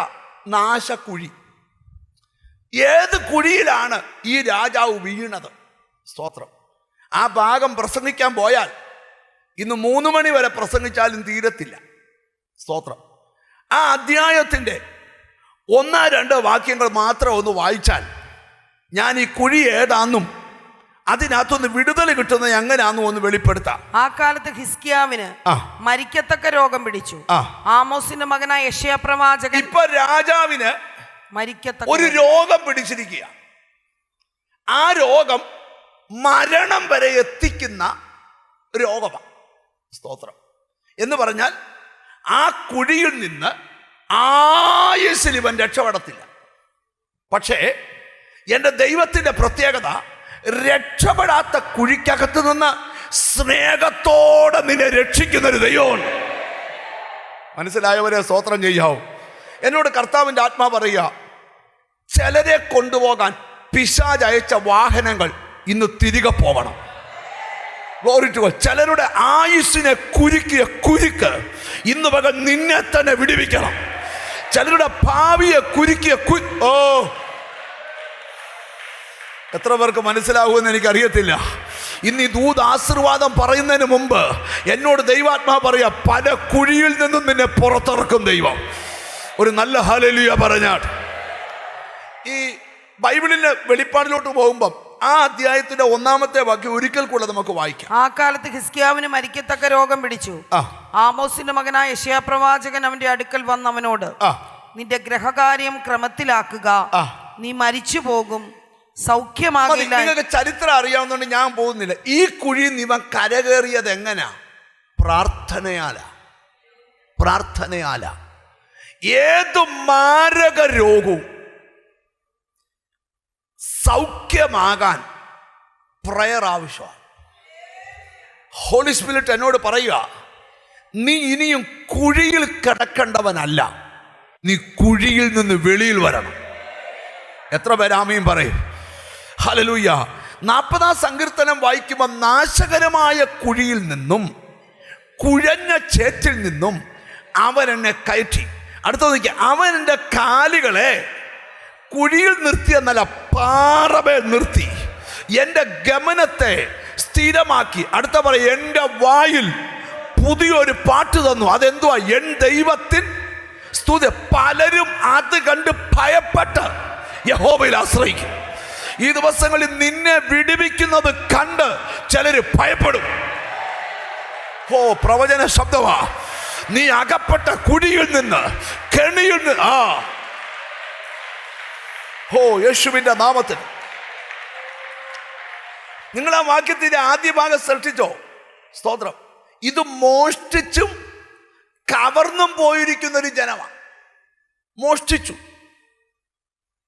നാശക്കുഴി? ഏത് കുഴിയിലാണ് ഈ രാജാവ് വീണത്? സ്തോത്രം. ആ ഭാഗം പ്രസംഗിക്കാൻ പോയാൽ ഇന്ന് 3 മണി വരെ പ്രസംഗിച്ചാലും തീരത്തില്ല. സ്തോത്രം. ആ അധ്യായത്തിൻ്റെ 1-2 വാക്യങ്ങൾ മാത്രം ഒന്ന് വായിച്ചാൽ ഞാൻ ഈ കുഴി ഏതാന്നും അതിനകത്തൊന്ന് വിടുതൽ കിട്ടുന്നത് എങ്ങനെയാണെന്നും ഒന്ന് വെളിപ്പെടുത്താം. ആ കാലത്ത് ഹിസ്കിയാവിന് മരിക്കത്തക്ക രോഗം പിടിച്ചു. ആമോസിന്റെ മകനായ യെശയ്യാ പ്രവാചകൻ. ഇപ്പൊ രാജാവിന് ഒരു രോഗം പിടിച്ചിരിക്കുക. ആ രോഗം മരണം വരെ എത്തിക്കുന്ന രോഗമാണ്. സ്തോത്രം. എന്ന് പറഞ്ഞാൽ ആ കുഴിയിൽ നിന്ന് ആയുസ്സിൽ ഇവൻ രക്ഷപ്പെടത്തില്ല. പക്ഷേ എൻ്റെ ദൈവത്തിൻ്റെ പ്രത്യേകത, രക്ഷപ്പെടാത്ത കുഴിക്കകത്ത് നിന്ന് സ്നേഹത്തോടെ നിന്നെ രക്ഷിക്കുന്നൊരു ദൈവമുണ്ട്. മനസ്സിലായവരെ സ്തോത്രം ചെയ്യാവൂ. എന്നോട് കർത്താവിൻ്റെ ആത്മാ പറയുക, ചിലരെ കൊണ്ടുപോകാൻ പിശാച് അയച്ച വാഹനങ്ങൾ ഇന്ന് തിരികെ പോകണം. Glory to God. ചിലരുടെ ആയുസ്സിനെ കുരുക്കിയ കുരുക്ക് ഇന്ന് പകൽ നിന്നെ തന്നെ വിടുവിക്കണം. ചിലരുടെ ഭാവിയെ കുരുക്കിയ എത്ര പേർക്ക് മനസ്സിലാകുമെന്ന് എനിക്കറിയത്തില്ല. ഇന്ന് ഈ ദൂത് ആശീർവാദം പറയുന്നതിന് മുമ്പ് എന്നോട് ദൈവാത്മാ പറയാ, പല കുഴിയിൽ നിന്നും നിന്നെ പുറത്തിറക്കും ദൈവം. ഒരു നല്ല ഹല്ലേലൂയ പറഞ്ഞാൽ. ഈ ബൈബിളിന്റെ വെളിപ്പാടിലോട്ട് പോകുമ്പം ആ അധ്യായത്തിന്റെ 1-ാമത്തെ വാക്യം ഒരിക്കൽ കൂടെ നമുക്ക് വായിക്കാം. ആ കാലത്ത് ഹിസ്കിയാവിന് മരിക്കത്തക്ക രോഗം പിടിച്ചു. ആമോസിന്റെ മകനായ യെശയ്യാ പ്രവാചകൻ അവന്റെ അടുക്കൽ വന്ന് അവനോട്, നിന്റെ ഗ്രഹകാര്യം ക്രമത്തിലാക്കുക. ആ. നീ മരിച്ചു പോകും, സൗഖ്യമാകില്ല. നിങ്ങൾക്ക് ചരിത്രം അറിയാവുന്നതുകൊണ്ട് ഞാൻ പോകുന്നില്ല. ഈ കുഴി ഇവൻ കരകയറിയത് എങ്ങനാ? പ്രാർത്ഥനയാല. ഏതു മാരക രോഗവും സൗഖ്യമാകാൻ പ്രയർ ആവശ്യമാണ്. ഹോളി സ്പിരിറ്റ് എന്നോട് പറയുക, നീ ഇനിയും കുഴിയിൽ കിടക്കേണ്ടവനല്ല, നീ കുഴിയിൽ നിന്ന് വെളിയിൽ വരണം. എത്ര പേരാമയും പറയും? ഹല്ലേലൂയ. 40-ാം സങ്കീർത്തനം വായിക്കുമ്പോൾ നാശകരമായ കുഴിയിൽ നിന്നും കുഴഞ്ഞ ചേറ്റിൽ നിന്നും അവൻ എന്നെ കയറ്റി. അടുത്ത നോക്കിയ, അവൻ എൻ്റെ കാലുകളെ കുഴിയിൽ നിർത്തി എന്നല്ല, പാറമേൽ നിർത്തി എൻ്റെ ഗമനത്തെ സ്ഥിരമാക്കി. അടുത്ത പറയും, എൻ്റെ വായിൽ പുതിയൊരു പാട്ട് തന്നു. അതെന്തുവാ? എൻ ദൈവത്തിൻ സ്തുതി. പലരും അത് കണ്ട് ഭയപ്പെട്ട് യഹോവയിൽ ആശ്രയിക്കും. ഈ ദിവസങ്ങളിൽ നിന്നെ വിടുവിക്കുന്നത് കണ്ട് ചിലര് ഭയപ്പെടും. ഓ, പ്രവചന ശബ്ദമാ. നീ അകപ്പെട്ട കുഴിയിൽ നിന്ന്, കെണിയിൽ നിന്ന്, യേശുവിന്റെ നാമത്തിൽ. നിങ്ങൾ ആ വാക്യത്തിന്റെ ആദ്യ ഭാഗം ശ്രദ്ധിച്ചോ? സ്തോത്രം. ഇത് മോഷ്ടിച്ചും കവർന്നും പോയിരിക്കുന്ന ഒരു ജനമാണ്. മോഷ്ടിച്ചു.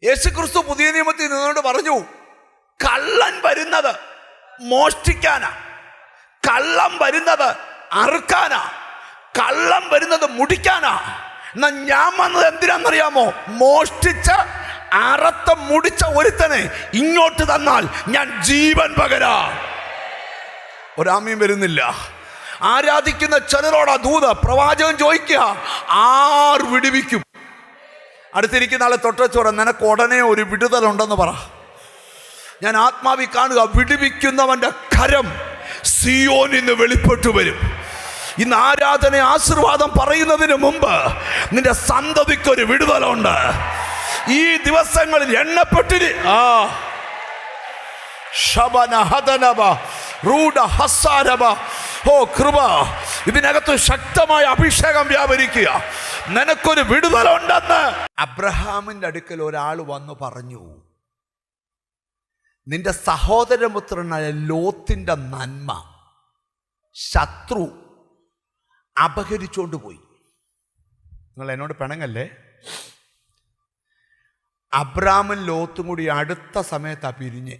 യേശുക്രിസ്തു പുതിയ നിയമത്തിൽ നിന്നുകൊണ്ട് പറഞ്ഞു, കള്ളൻ വരുന്നത് മോഷ്ടിക്കാനാ, കള്ളം വരുന്നത് അറുക്കാനാ, കള്ളം വരുന്നത് മുടിക്കാനാ. എന്നാ ഞാൻ വന്നത് എന്തിനാണെന്നറിയാമോ? മോഷ്ടിച്ച് അറത്ത മുടിച്ച ഒരുത്തനെ ഇങ്ങോട്ട് തന്നാൽ ഞാൻ ജീവൻ പകരാ. ഒരാമയും വരുന്നില്ല. ആരാധിക്കുന്ന ചിലരോടാ ദൂത്. പ്രവാചകൻ ചോദിക്കുക, ആർ വിടുവിക്കും? അടുത്തിരിക്കുന്ന ആളെ തൊട്ടച്ചോറ, നിനക്ക് ഉടനെ ഒരു വിടുതലുണ്ടെന്ന് പറ. ഞാൻ ആത്മാവി കാണുക, വിടുവിക്കുന്നവന്റെ കരം സിയോനിൽ നിന്ന് വെളിപ്പെട്ടു വരും. ഇന്ന് ആരാധന ആശീർവാദം പറയുന്നതിന് മുമ്പ് നിന്റെ സന്തതിക്കൊരു വിടുതലുണ്ട്. ഈ ദിവസങ്ങളിൽ എണ്ണപ്പെട്ടിരി. കൃപ, ഇതിനകത്ത് ശക്തമായ അഭിഷേകം വ്യാപരിക്കുക. നിനക്കൊരു വിടുതലുണ്ടെന്ന്. അബ്രഹാമിന്റെ അടുക്കൽ ഒരാൾ വന്നു പറഞ്ഞു, നിന്റെ സഹോദരപുത്രനായ ലോത്തിന്റെ നന്മ ശത്രു അപഹരിച്ചോണ്ട് പോയി. നിങ്ങൾ എന്നോട് പിണങ്ങല്ലേ? അബ്രാമും ലോത്തും കൂടി അടുത്ത സമയത്താ പിരിഞ്ഞ്.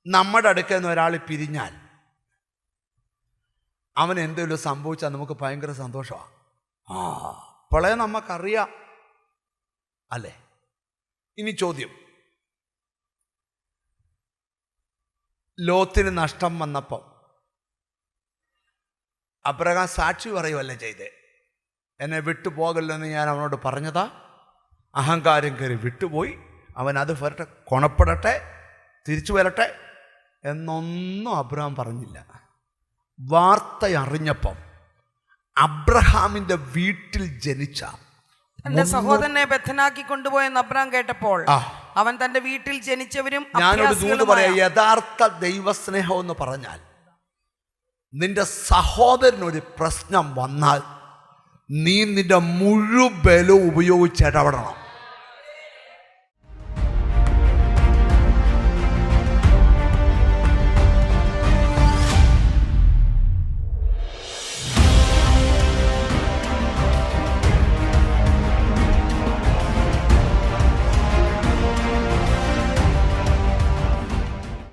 നമ്മുടെ അടുക്കൽ നിന്ന് ഒരാൾ പിരിഞ്ഞാൽ അവൻ എന്തെങ്കിലും സംഭവിച്ചാൽ നമുക്ക് ഭയങ്കര സന്തോഷമാണ്. ഇപ്പോഴേ നമുക്കറിയാം അല്ലേ? ഇനി ചോദ്യം, ലോത്തിന് നഷ്ടം വന്നപ്പം അബ്രഹാം സാക്ഷി പറയുവല്ലേ ചെയ്തേ? എന്നെ വിട്ടുപോകല്ലെന്ന് ഞാൻ അവനോട് പറഞ്ഞതാ. അഹങ്കാരം കയറി വിട്ടുപോയി. അവൻ അത് വരട്ടെ, കൊണപ്പെടട്ടെ, തിരിച്ചു വരട്ടെ എന്നൊന്നും അബ്രഹാം പറഞ്ഞില്ല. വാർത്ത അറിഞ്ഞപ്പം അബ്രഹാമിന്റെ വീട്ടിൽ ജനിച്ച തന്റെ സഹോദരനെ ബദ്ധനാക്കി കൊണ്ടുപോയെന്ന് അബ്രഹാം കേട്ടപ്പോൾ അവൻ തന്റെ വീട്ടിൽ ജനിച്ചവരും. ഞാനൊരു ദൂത് പറയാം, യഥാർത്ഥ ദൈവസ്നേഹം എന്ന് പറഞ്ഞാൽ നിന്റെ സഹോദരനൊരു പ്രശ്നം വന്നാൽ നീ നിന്റെ മുഴുവൻ ബലവും ഉപയോഗിച്ച് ഇടപെടണം.